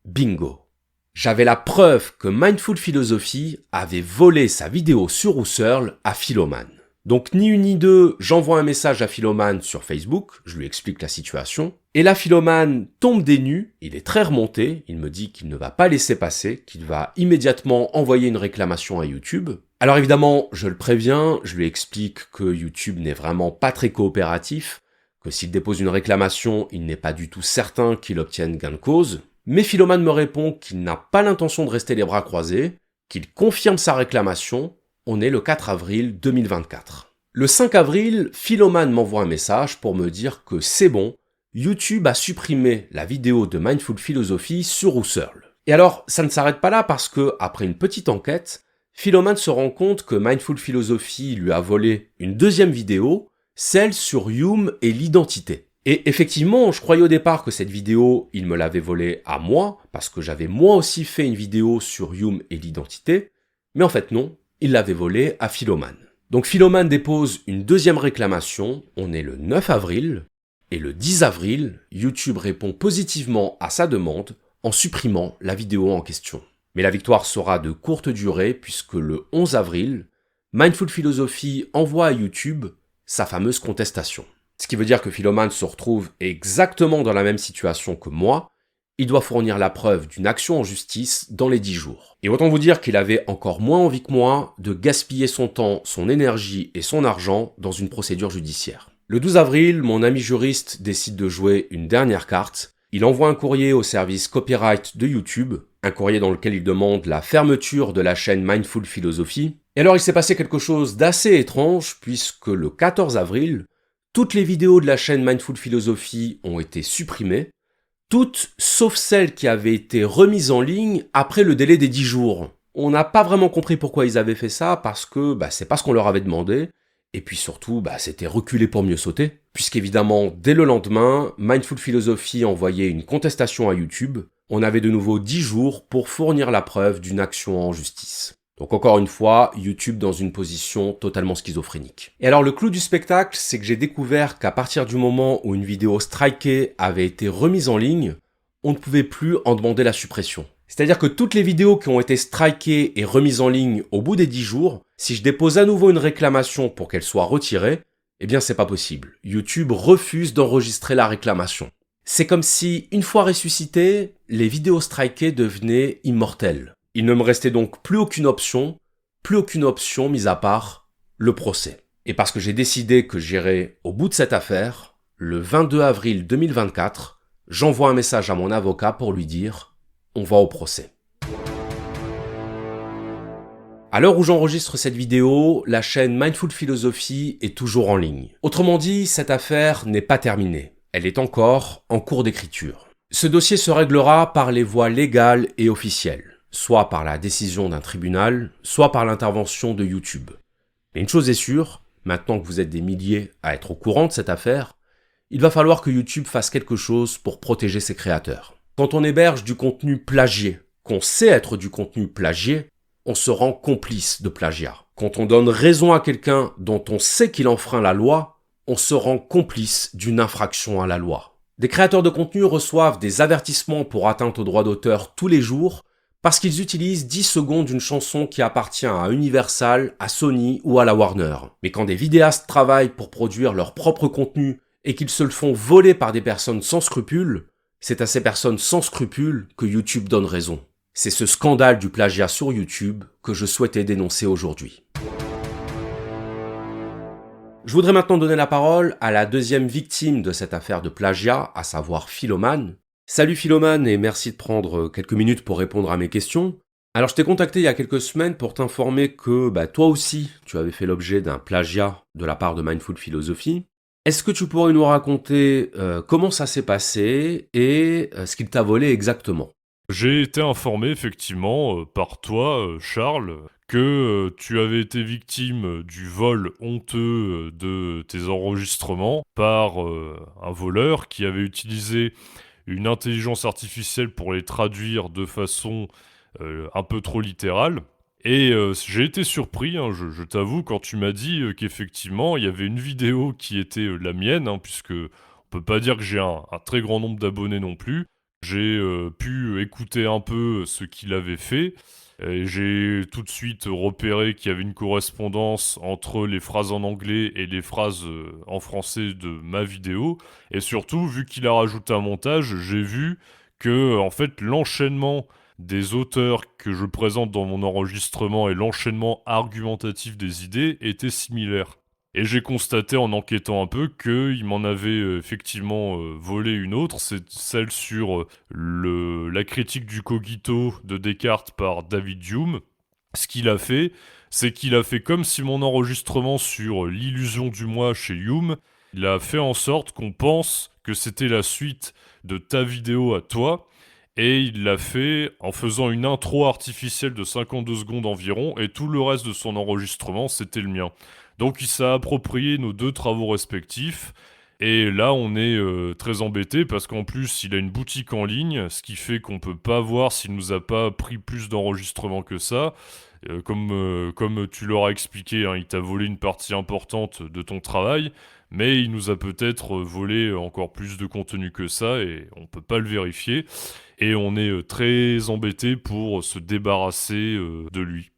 bingo. J'avais la preuve que Mindful Philosophy avait volé sa vidéo sur Husserl à Philoman. Donc ni une ni deux, j'envoie un message à Philoman sur Facebook, je lui explique la situation, Et là, Philoman tombe des nues, il est très remonté, il me dit qu'il ne va pas laisser passer, qu'il va immédiatement envoyer une réclamation à YouTube. Alors évidemment, je le préviens, je lui explique que YouTube n'est vraiment pas très coopératif, que s'il dépose une réclamation, il n'est pas du tout certain qu'il obtienne gain de cause. Mais Philoman me répond qu'il n'a pas l'intention de rester les bras croisés, qu'il confirme sa réclamation. On est le 4 avril 2024. Le 5 avril, Philoman m'envoie un message pour me dire que c'est bon, YouTube a supprimé la vidéo de Mindful Philosophy sur Husserl. Et alors, ça ne s'arrête pas là parce que, après une petite enquête, Philoman se rend compte que Mindful Philosophy lui a volé une deuxième vidéo, celle sur Hume et l'identité. Et effectivement, je croyais au départ que cette vidéo, il me l'avait volée à moi, parce que j'avais moi aussi fait une vidéo sur Hume et l'identité, mais en fait non, il l'avait volée à Philoman. Donc Philoman dépose une deuxième réclamation, on est le 9 avril, et le 10 avril, YouTube répond positivement à sa demande en supprimant la vidéo en question. Mais la victoire sera de courte durée puisque le 11 avril, Mindful Philosophy envoie à YouTube sa fameuse contestation. Ce qui veut dire que Philoman se retrouve exactement dans la même situation que moi, il doit fournir la preuve d'une action en justice dans les 10 jours. Et autant vous dire qu'il avait encore moins envie que moi de gaspiller son temps, son énergie et son argent dans une procédure judiciaire. Le 12 avril, mon ami juriste décide de jouer une dernière carte. Il envoie un courrier au service copyright de YouTube, un courrier dans lequel il demande la fermeture de la chaîne Mindful Philosophy. Et alors il s'est passé quelque chose d'assez étrange puisque le 14 avril, toutes les vidéos de la chaîne Mindful Philosophy ont été supprimées, toutes sauf celles qui avaient été remises en ligne après le délai des 10 jours. On n'a pas vraiment compris pourquoi ils avaient fait ça parce que c'est pas ce qu'on leur avait demandé. Et puis surtout, c'était reculer pour mieux sauter, puisqu'évidemment, dès le lendemain, Mindful Philosophy envoyait une contestation à YouTube. On avait de nouveau 10 jours pour fournir la preuve d'une action en justice. Donc encore une fois, YouTube dans une position totalement schizophrénique. Et alors le clou du spectacle, c'est que j'ai découvert qu'à partir du moment où une vidéo strikée avait été remise en ligne, on ne pouvait plus en demander la suppression. C'est-à-dire que toutes les vidéos qui ont été strikées et remises en ligne au bout des 10 jours, si je dépose à nouveau une réclamation pour qu'elle soit retirée, eh bien c'est pas possible. YouTube refuse d'enregistrer la réclamation. C'est comme si, une fois ressuscitées, les vidéos strikées devenaient immortelles. Il ne me restait donc plus aucune option mis à part le procès. Et parce que j'ai décidé que j'irais au bout de cette affaire, le 22 avril 2024, j'envoie un message à mon avocat pour lui dire « On va au procès ». À l'heure où j'enregistre cette vidéo, la chaîne Mindful Philosophy est toujours en ligne. Autrement dit, cette affaire n'est pas terminée. Elle est encore en cours d'écriture. Ce dossier se réglera par les voies légales et officielles, soit par la décision d'un tribunal, soit par l'intervention de YouTube. Mais une chose est sûre, maintenant que vous êtes des milliers à être au courant de cette affaire, il va falloir que YouTube fasse quelque chose pour protéger ses créateurs. Quand on héberge du contenu plagié, qu'on sait être du contenu plagié, on se rend complice de plagiat. Quand on donne raison à quelqu'un dont on sait qu'il enfreint la loi, on se rend complice d'une infraction à la loi. Des créateurs de contenu reçoivent des avertissements pour atteinte aux droits d'auteur tous les jours parce qu'ils utilisent 10 secondes d'une chanson qui appartient à Universal, à Sony ou à la Warner. Mais quand des vidéastes travaillent pour produire leur propre contenu et qu'ils se le font voler par des personnes sans scrupules, c'est à ces personnes sans scrupules que YouTube donne raison. C'est ce scandale du plagiat sur YouTube que je souhaitais dénoncer aujourd'hui. Je voudrais maintenant donner la parole à la deuxième victime de cette affaire de plagiat, à savoir Philoman. Salut Philoman et merci de prendre quelques minutes pour répondre à mes questions. Alors je t'ai contacté il y a quelques semaines pour t'informer que toi aussi tu avais fait l'objet d'un plagiat de la part de Mindful Philosophy. Est-ce que tu pourrais nous raconter comment ça s'est passé et ce qu'il t'a volé exactement ? J'ai été informé effectivement par toi, Charles, que tu avais été victime du vol honteux de tes enregistrements par un voleur qui avait utilisé une intelligence artificielle pour les traduire de façon un peu trop littérale. Et j'ai été surpris, je t'avoue, quand tu m'as dit qu'effectivement, il y avait une vidéo qui était la mienne, puisque on peut pas dire que j'ai un très grand nombre d'abonnés non plus. J'ai pu écouter un peu ce qu'il avait fait, Et j'ai tout de suite repéré qu'il y avait une correspondance entre les phrases en anglais et les phrases en français de ma vidéo. Et surtout, vu qu'il a rajouté un montage, j'ai vu que en fait l'enchaînement des auteurs que je présente dans mon enregistrement et l'enchaînement argumentatif des idées étaient similaires. Et j'ai constaté en enquêtant un peu qu'il m'en avait effectivement volé une autre, c'est celle sur la critique du cogito de Descartes par David Hume. Ce qu'il a fait, c'est qu'il a fait comme si mon enregistrement sur l'illusion du moi chez Hume, il a fait en sorte qu'on pense que c'était la suite de ta vidéo à toi, et il l'a fait en faisant une intro artificielle de 52 secondes environ, et tout le reste de son enregistrement, c'était le mien. Donc il s'est approprié nos deux travaux respectifs, et là on est très embêté parce qu'en plus il a une boutique en ligne, ce qui fait qu'on peut pas voir s'il nous a pas pris plus d'enregistrements que ça. Comme tu l'auras expliqué, hein, il t'a volé une partie importante de ton travail, mais il nous a peut-être volé encore plus de contenu que ça, et on peut pas le vérifier. Et on est très embêté pour se débarrasser de lui.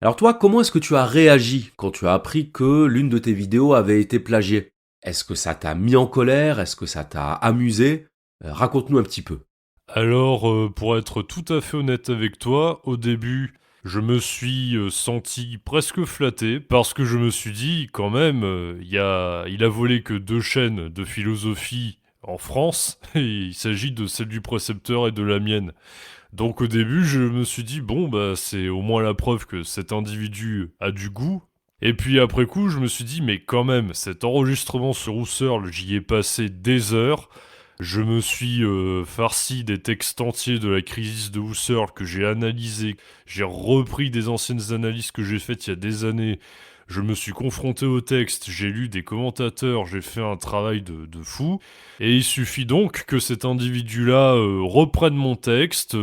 Alors toi, comment est-ce que tu as réagi quand tu as appris que l'une de tes vidéos avait été plagiée? Est-ce que ça t'a mis en colère? Est-ce que ça t'a amusé? Raconte-nous un petit peu. Alors, pour être tout à fait honnête avec toi, au début, je me suis senti presque flatté parce que je me suis dit, quand même, il a volé que 2 chaînes de philosophie en France, et il s'agit de celle du précepteur et de la mienne. Donc au début, je me suis dit, bon, bah c'est au moins la preuve que cet individu a du goût. Et puis après coup, je me suis dit, mais quand même, cet enregistrement sur Husserl, j'y ai passé des heures. Je me suis farci des textes entiers de la crise de Husserl que j'ai analysé. J'ai repris des anciennes analyses que j'ai faites il y a des années. Je me suis confronté au texte, j'ai lu des commentateurs, j'ai fait un travail de fou. Et il suffit donc que cet individu-là reprenne mon texte,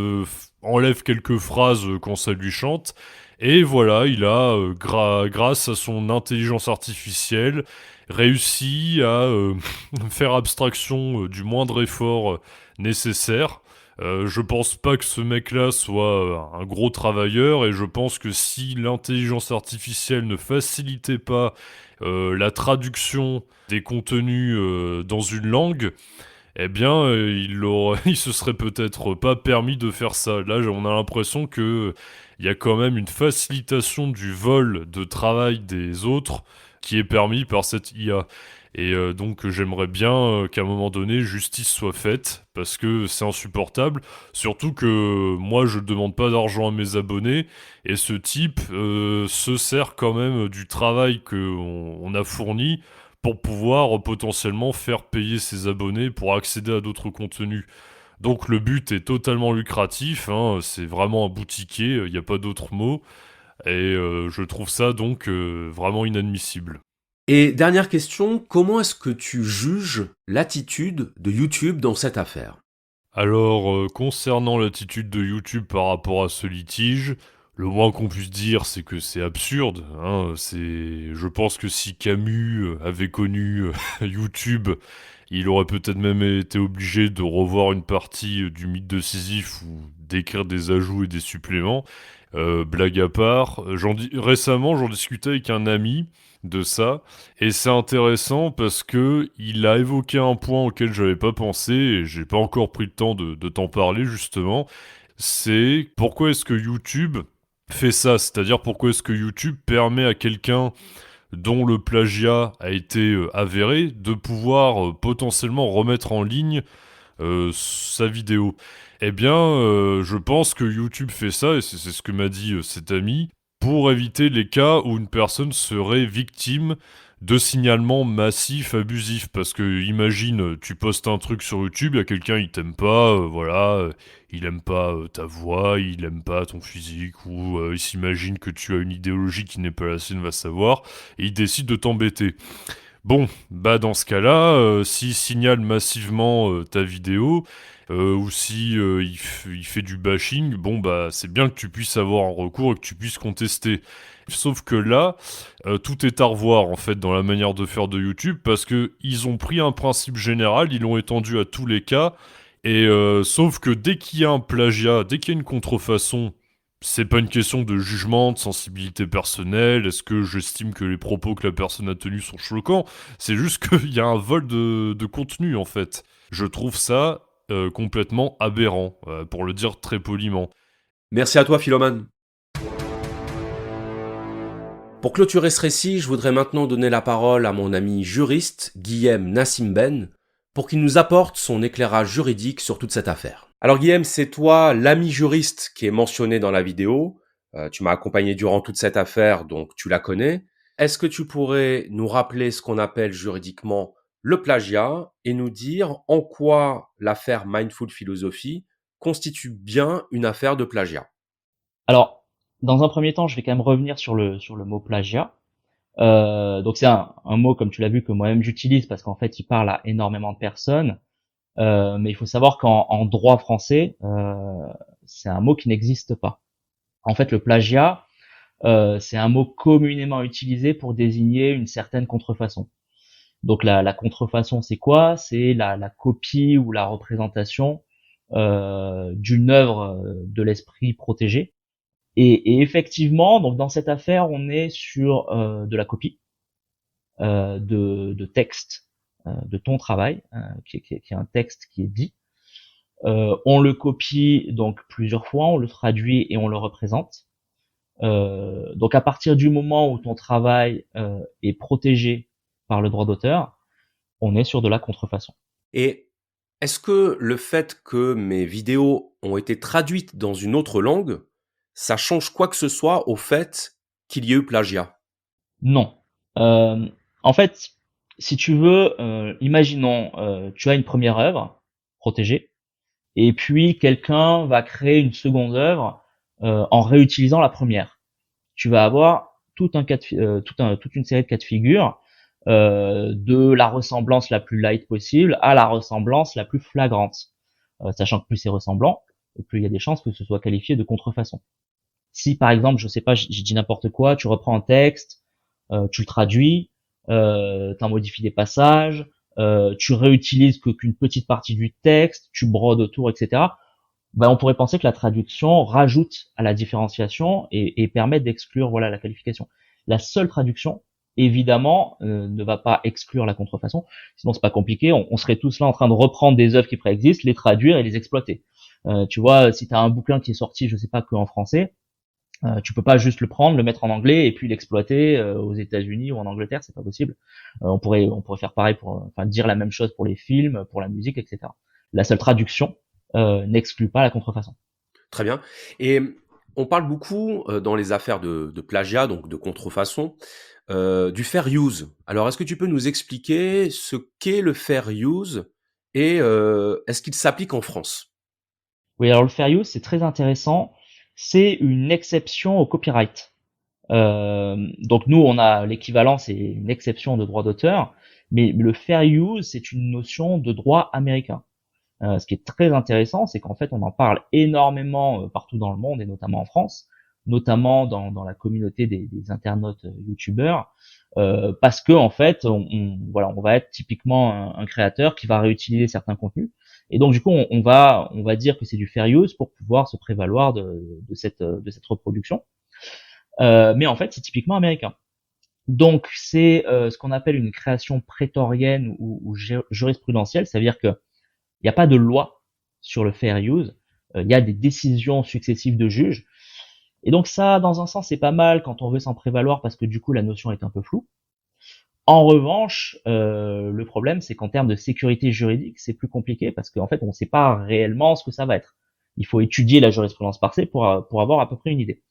enlève quelques phrases quand ça lui chante. Et voilà, il a, grâce à son intelligence artificielle, réussi à faire abstraction du moindre effort nécessaire. Je pense pas que ce mec-là soit un gros travailleur, et je pense que si l'intelligence artificielle ne facilitait pas la traduction des contenus dans une langue, eh bien, il se serait peut-être pas permis de faire ça. Là, on a l'impression que il y a quand même une facilitation du vol de travail des autres qui est permis par cette IA. Et donc j'aimerais bien qu'à un moment donné, justice soit faite, parce que c'est insupportable. Surtout que moi, je ne demande pas d'argent à mes abonnés, et ce type se sert quand même du travail qu'on a fourni pour pouvoir potentiellement faire payer ses abonnés pour accéder à d'autres contenus. Donc le but est totalement lucratif, hein, c'est vraiment un boutiquier, il n'y a pas d'autre mot, et je trouve ça donc vraiment inadmissible. Et dernière question, comment est-ce que tu juges l'attitude de YouTube dans cette affaire? Alors, concernant l'attitude de YouTube par rapport à ce litige, le moins qu'on puisse dire, c'est que c'est absurde, hein. Je pense que si Camus avait connu YouTube, il aurait peut-être même été obligé de revoir une partie du mythe de Sisyphe ou d'écrire des ajouts et des suppléments. Blague à part, récemment, j'en discutais avec un ami de ça, et c'est intéressant parce que il a évoqué un point auquel j'avais pas pensé, et j'ai pas encore pris le temps de t'en parler justement. C'est pourquoi est-ce que YouTube fait ça, c'est-à-dire pourquoi est-ce que YouTube permet à quelqu'un dont le plagiat a été avéré de pouvoir potentiellement remettre en ligne sa vidéo. Eh bien, je pense que YouTube fait ça, et c'est ce que m'a dit cet ami, pour éviter les cas où une personne serait victime de signalements massifs abusifs. Parce que imagine, tu postes un truc sur YouTube, il y a quelqu'un, il t'aime pas, il aime pas ta voix, il aime pas ton physique, ou il s'imagine que tu as une idéologie qui n'est pas la sienne, va savoir, et il décide de t'embêter. Bon, bah dans ce cas-là, s'il signale massivement ta vidéo, ou si il fait du bashing, bon bah c'est bien que tu puisses avoir un recours et que tu puisses contester. Sauf que là, tout est à revoir en fait dans la manière de faire de YouTube, parce que ils ont pris un principe général, ils l'ont étendu à tous les cas, et sauf que dès qu'il y a un plagiat, dès qu'il y a une contrefaçon, C'est pas une question de jugement, de sensibilité personnelle, est-ce que j'estime que les propos que la personne a tenus sont choquants? C'est juste qu'il y a un vol de contenu, en fait. Je trouve ça complètement aberrant, pour le dire très poliment. Merci à toi, Philomane. Pour clôturer ce récit, je voudrais maintenant donner la parole à mon ami juriste, Guillaume Nassimben, pour qu'il nous apporte son éclairage juridique sur toute cette affaire. Alors Guillaume, c'est toi l'ami juriste qui est mentionné dans la vidéo. Tu m'as accompagné durant toute cette affaire, donc tu la connais. Est-ce que tu pourrais nous rappeler ce qu'on appelle juridiquement le plagiat et nous dire en quoi l'affaire Mindful Philosophy constitue bien une affaire de plagiat? Alors, dans un premier temps, je vais quand même revenir sur le mot plagiat. Donc c'est un mot, comme tu l'as vu, que moi-même j'utilise parce qu'en fait, il parle à énormément de personnes. Mais il faut savoir qu'en droit français, c'est un mot qui n'existe pas. En fait, le plagiat, c'est un mot communément utilisé pour désigner une certaine contrefaçon. Donc la contrefaçon, c'est quoi? C'est la copie ou la représentation d'une œuvre de l'esprit protégé. Et effectivement, donc dans cette affaire, on est sur de la copie de texte de ton travail, qui est un texte qui est dit. On le copie donc plusieurs fois, on le traduit et on le représente. Donc à partir du moment où ton travail est protégé par le droit d'auteur, on est sur de la contrefaçon. Et est-ce que le fait que mes vidéos ont été traduites dans une autre langue, ça change quoi que ce soit au fait qu'il y ait eu plagiat? Non. En fait, si tu veux, imaginons, tu as une première œuvre protégée, et puis quelqu'un va créer une seconde œuvre en réutilisant la première. Tu vas avoir toute une série de cas de figure, de la ressemblance la plus light possible à la ressemblance la plus flagrante. Sachant que plus c'est ressemblant, plus il y a des chances que ce soit qualifié de contrefaçon. Si par exemple, je sais pas, j'ai dit n'importe quoi, tu reprends un texte, tu le traduis, t'en modifies des passages, tu réutilises qu'une petite partie du texte, tu brodes autour, etc. Ben, on pourrait penser que la traduction rajoute à la différenciation et permet d'exclure voilà la qualification. La seule traduction, évidemment, ne va pas exclure la contrefaçon, sinon c'est pas compliqué, on serait tous là en train de reprendre des œuvres qui préexistent, les traduire et les exploiter. Tu vois, si tu as un bouquin qui est sorti, je sais pas, qu'en français, tu peux pas juste le prendre, le mettre en anglais et puis l'exploiter aux États-Unis ou en Angleterre, c'est pas possible. On pourrait faire pareil dire la même chose pour les films, pour la musique, etc. La seule traduction n'exclut pas la contrefaçon. Très bien. Et on parle beaucoup dans les affaires de plagiat, donc de contrefaçon, du fair use. Alors, est-ce que tu peux nous expliquer ce qu'est le fair use et est-ce qu'il s'applique en France? Oui, alors le fair use, c'est très intéressant. C'est une exception au copyright. Donc nous, on a l'équivalent, c'est une exception de droit d'auteur, mais le fair use, c'est une notion de droit américain. Ce qui est très intéressant, c'est qu'en fait, on en parle énormément partout dans le monde et notamment en France, notamment dans la communauté des internautes youtubeurs, parce que en fait, on va être typiquement un créateur qui va réutiliser certains contenus, et donc du coup, on va dire que c'est du fair use pour pouvoir se prévaloir de cette reproduction. Mais en fait, c'est typiquement américain. Donc c'est ce qu'on appelle une création prétorienne ou jurisprudentielle, ça veut dire que il n'y a pas de loi sur le fair use, il y a des décisions successives de juges. Et donc ça, dans un sens, c'est pas mal quand on veut s'en prévaloir parce que du coup, la notion est un peu floue. En revanche, le problème, c'est qu'en termes de sécurité juridique, c'est plus compliqué parce qu'en fait, on ne sait pas réellement ce que ça va être. Il faut étudier la jurisprudence passée pour avoir à peu près une idée.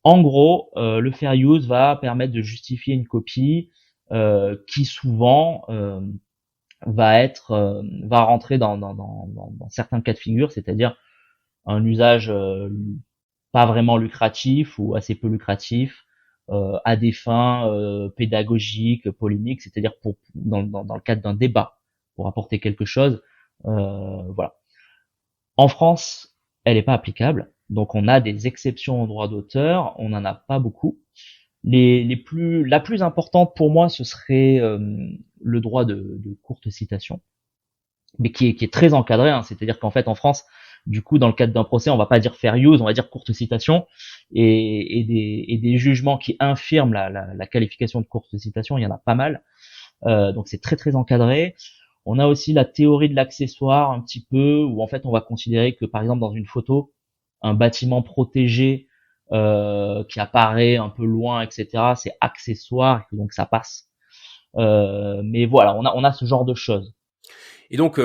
En gros, le fair use va permettre de justifier une copie qui souvent va rentrer dans certains cas de figure, c'est-à-dire un usage pas vraiment lucratif ou assez peu lucratif à des fins pédagogiques, polémiques, c'est-à-dire dans le cadre d'un débat pour apporter quelque chose. Voilà. En France, elle n'est pas applicable, donc on a des exceptions au droit d'auteur, on n'en a pas beaucoup. La plus importante pour moi, ce serait le droit de courte citation, mais qui est très encadré, hein. C'est-à-dire qu'en fait en France, Du coup, dans le cadre d'un procès, on va pas dire fair use, on va dire courte citation, et des jugements qui infirment la qualification de courte citation, il y en a pas mal. Donc c'est très très encadré. On a aussi la théorie de l'accessoire un petit peu, où en fait on va considérer que par exemple dans une photo, un bâtiment protégé qui apparaît un peu loin, etc., c'est accessoire, donc ça passe. Mais voilà, on a ce genre de choses. Et donc,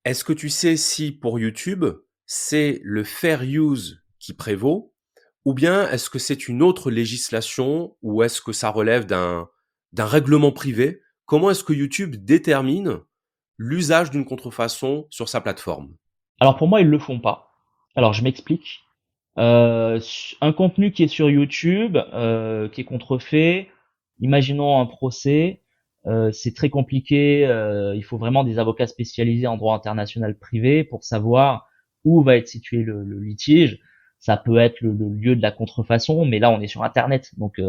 est-ce que tu sais si pour YouTube, c'est le fair use qui prévaut, ou bien est-ce que c'est une autre législation, ou est-ce que ça relève d'un règlement privé? Comment est-ce que YouTube détermine l'usage d'une contrefaçon sur sa plateforme? Alors pour moi, ils le font pas. Alors je m'explique. Un contenu qui est sur YouTube, qui est contrefait, imaginons un procès, c'est très compliqué, il faut vraiment des avocats spécialisés en droit international privé pour savoir où va être situé le litige. Ça peut être le lieu de la contrefaçon, mais là on est sur Internet, donc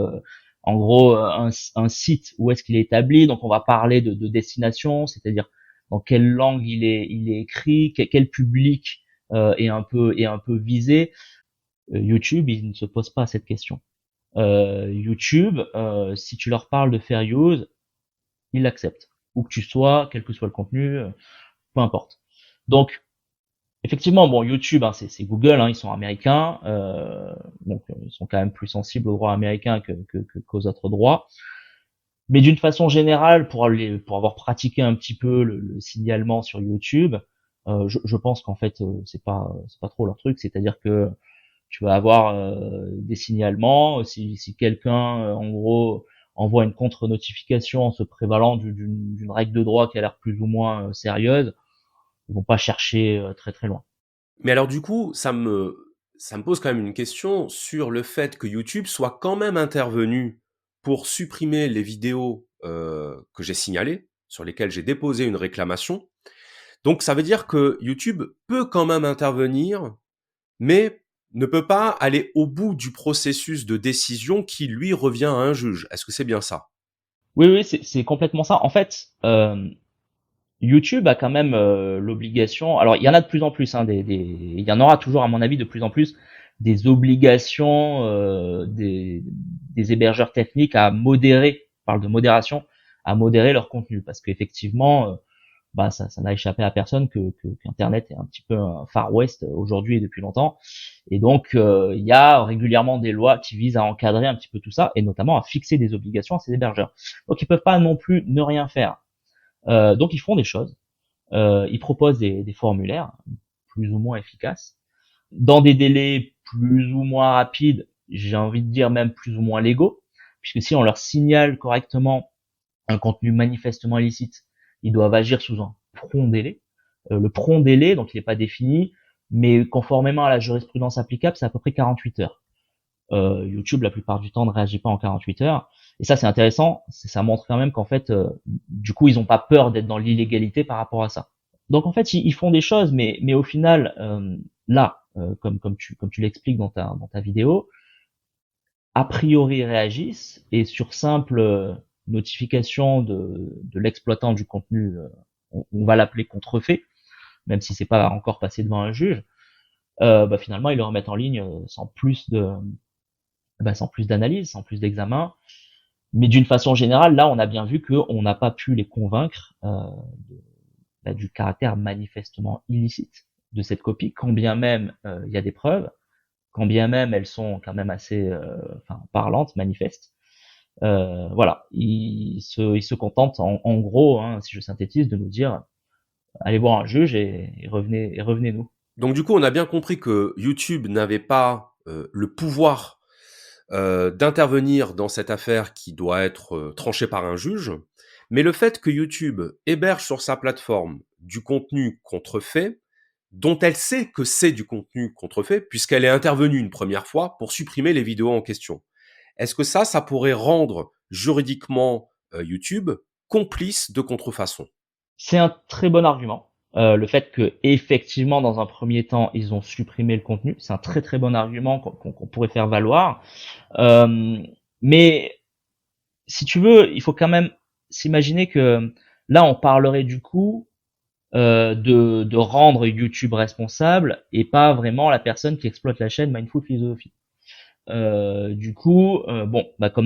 en gros un site, où est-ce qu'il est établi, donc on va parler de destination, c'est-à-dire dans quelle langue il est écrit, quel public est un peu visé. YouTube, ils ne se posent pas cette question. YouTube, si tu leur parles de fair use, ils l'acceptent. Où que tu sois, quel que soit le contenu, peu importe. Donc, effectivement, bon, YouTube, hein, c'est Google, hein, ils sont américains, donc ils sont quand même plus sensibles aux droits américains qu'aux autres droits. Mais d'une façon générale, pour avoir pratiqué un petit peu le signalement sur YouTube, je pense qu'en fait, c'est pas trop leur truc. C'est-à-dire que tu vas avoir des signalements. Si quelqu'un, en gros, envoie une contre-notification en se prévalant d'une règle de droit qui a l'air plus ou moins sérieuse, ils vont pas chercher très très loin. Mais alors du coup, ça me pose quand même une question sur le fait que YouTube soit quand même intervenu pour supprimer les vidéos que j'ai signalées, sur lesquelles j'ai déposé une réclamation. Donc ça veut dire que YouTube peut quand même intervenir, mais ne peut pas aller au bout du processus de décision qui lui revient à un juge. Est-ce que c'est bien ça? Oui, c'est complètement ça. En fait, YouTube a quand même l'obligation. Alors, il y en a de plus en plus. Hein, il y en aura toujours, à mon avis, de plus en plus des obligations des hébergeurs techniques à modérer. Je parle de modération, à modérer leur contenu, parce qu'effectivement, bah ça n'a échappé à personne qu'Internet est un petit peu un Far West aujourd'hui et depuis longtemps. Et donc, il y a régulièrement des lois qui visent à encadrer un petit peu tout ça, et notamment à fixer des obligations à ces hébergeurs. Donc, ils peuvent pas non plus ne rien faire. Donc ils font des choses, ils proposent des formulaires plus ou moins efficaces, dans des délais plus ou moins rapides, j'ai envie de dire même plus ou moins légaux, puisque si on leur signale correctement un contenu manifestement illicite, ils doivent agir sous un prompt délai. Le prompt délai, donc il n'est pas défini, mais conformément à la jurisprudence applicable, c'est à peu près 48 heures. YouTube, la plupart du temps, ne réagit pas en 48 heures. Et ça, c'est intéressant. Ça montre quand même qu'en fait, du coup, ils n'ont pas peur d'être dans l'illégalité par rapport à ça. Donc, en fait, ils font des choses, mais au final, là, comme tu l'expliques dans ta vidéo, a priori, ils réagissent et sur simple notification de l'exploitant du contenu, on va l'appeler contrefait, même si c'est pas encore passé devant un juge. Bah, finalement, ils le remettent en ligne sans plus d'analyse, sans plus d'examen. Mais d'une façon générale, là, on a bien vu qu'on n'a pas pu les convaincre du caractère manifestement illicite de cette copie, quand bien même il y a des preuves, quand bien même elles sont quand même assez parlantes, manifestes. Voilà, ils se contentent en gros, hein, si je synthétise, de nous dire allez voir un juge et revenez-nous. Donc du coup, on a bien compris que YouTube n'avait pas le pouvoir d'intervenir dans cette affaire qui doit être tranchée par un juge, mais le fait que YouTube héberge sur sa plateforme du contenu contrefait, dont elle sait que c'est du contenu contrefait, puisqu'elle est intervenue une première fois pour supprimer les vidéos en question. Est-ce que ça pourrait rendre juridiquement YouTube complice de contrefaçon? C'est un très bon argument. Le fait que effectivement dans un premier temps ils ont supprimé le contenu, c'est un très très bon argument qu'on pourrait faire valoir. Mais si tu veux, il faut quand même s'imaginer que là on parlerait du coup de rendre YouTube responsable et pas vraiment la personne qui exploite la chaîne Mindful Philosophy. Comme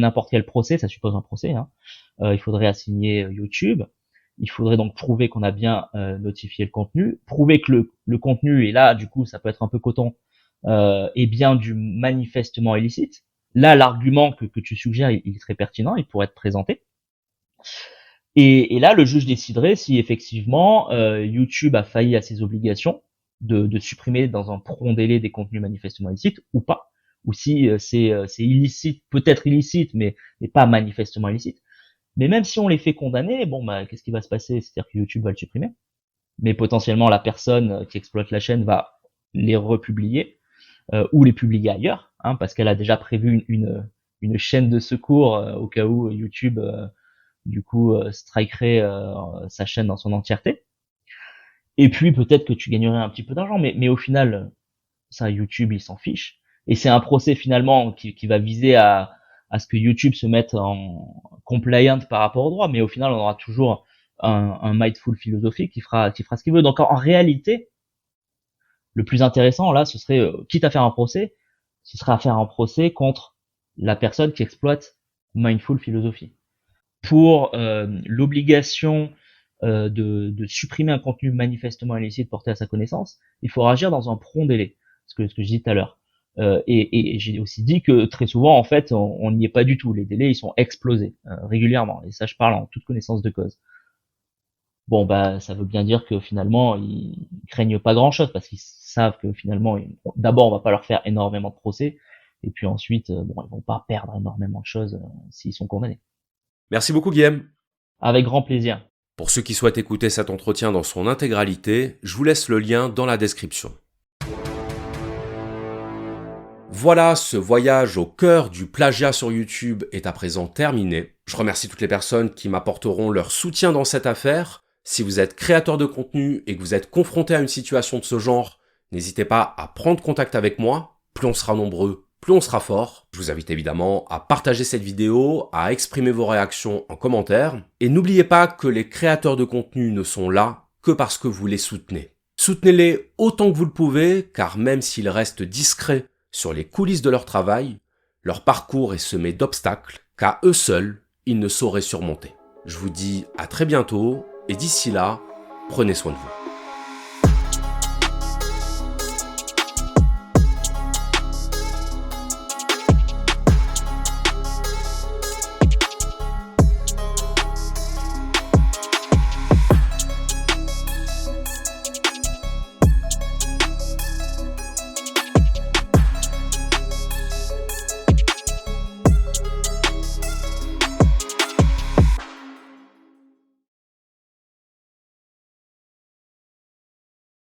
n'importe quel procès, ça suppose un procès, hein, il faudrait assigner YouTube. Il faudrait donc prouver qu'on a bien notifié le contenu, prouver que le contenu, et là du coup ça peut être un peu coton, est bien du manifestement illicite. Là l'argument que tu suggères, il est très pertinent, il pourrait être présenté. Et là le juge déciderait si effectivement YouTube a failli à ses obligations de supprimer dans un prompt délai des contenus manifestement illicites ou pas, ou si c'est illicite, peut-être illicite, mais pas manifestement illicite. Mais même si on les fait condamner, qu'est-ce qui va se passer? C'est-à-dire que YouTube va le supprimer. Mais potentiellement, la personne qui exploite la chaîne va les republier ou les publier ailleurs, hein, parce qu'elle a déjà prévu une chaîne de secours au cas où YouTube, strikerait sa chaîne dans son entièreté. Et puis peut-être que tu gagnerais un petit peu d'argent, mais au final, ça, YouTube, il s'en fiche. Et c'est un procès finalement qui va viser à ce que YouTube se mette en compliant par rapport au droit, mais au final on aura toujours un Mindful Philosophy qui fera ce qu'il veut. Donc en réalité, le plus intéressant là, ce serait, quitte à faire un procès, ce serait à faire un procès contre la personne qui exploite Mindful Philosophy. Pour l'obligation de supprimer un contenu manifestement illicite porté à sa connaissance, il faut agir dans un prompt délai, ce que je dis tout à l'heure. Et j'ai aussi dit que très souvent, en fait, on n'y est pas du tout. Les délais, ils sont explosés régulièrement. Et ça, je parle en toute connaissance de cause. Ça veut bien dire que finalement, ils craignent pas grand-chose parce qu'ils savent que finalement, d'abord, on va pas leur faire énormément de procès. Et puis ensuite, ils vont pas perdre énormément de choses s'ils sont condamnés. Merci beaucoup, Guillaume. Avec grand plaisir. Pour ceux qui souhaitent écouter cet entretien dans son intégralité, je vous laisse le lien dans la description. Voilà, ce voyage au cœur du plagiat sur YouTube est à présent terminé. Je remercie toutes les personnes qui m'apporteront leur soutien dans cette affaire. Si vous êtes créateur de contenu et que vous êtes confronté à une situation de ce genre, n'hésitez pas à prendre contact avec moi. Plus on sera nombreux, plus on sera fort. Je vous invite évidemment à partager cette vidéo, à exprimer vos réactions en commentaire. Et n'oubliez pas que les créateurs de contenu ne sont là que parce que vous les soutenez. Soutenez-les autant que vous le pouvez, car même s'ils restent discrets sur les coulisses de leur travail, leur parcours est semé d'obstacles qu'à eux seuls, ils ne sauraient surmonter. Je vous dis à très bientôt, et d'ici là, prenez soin de vous.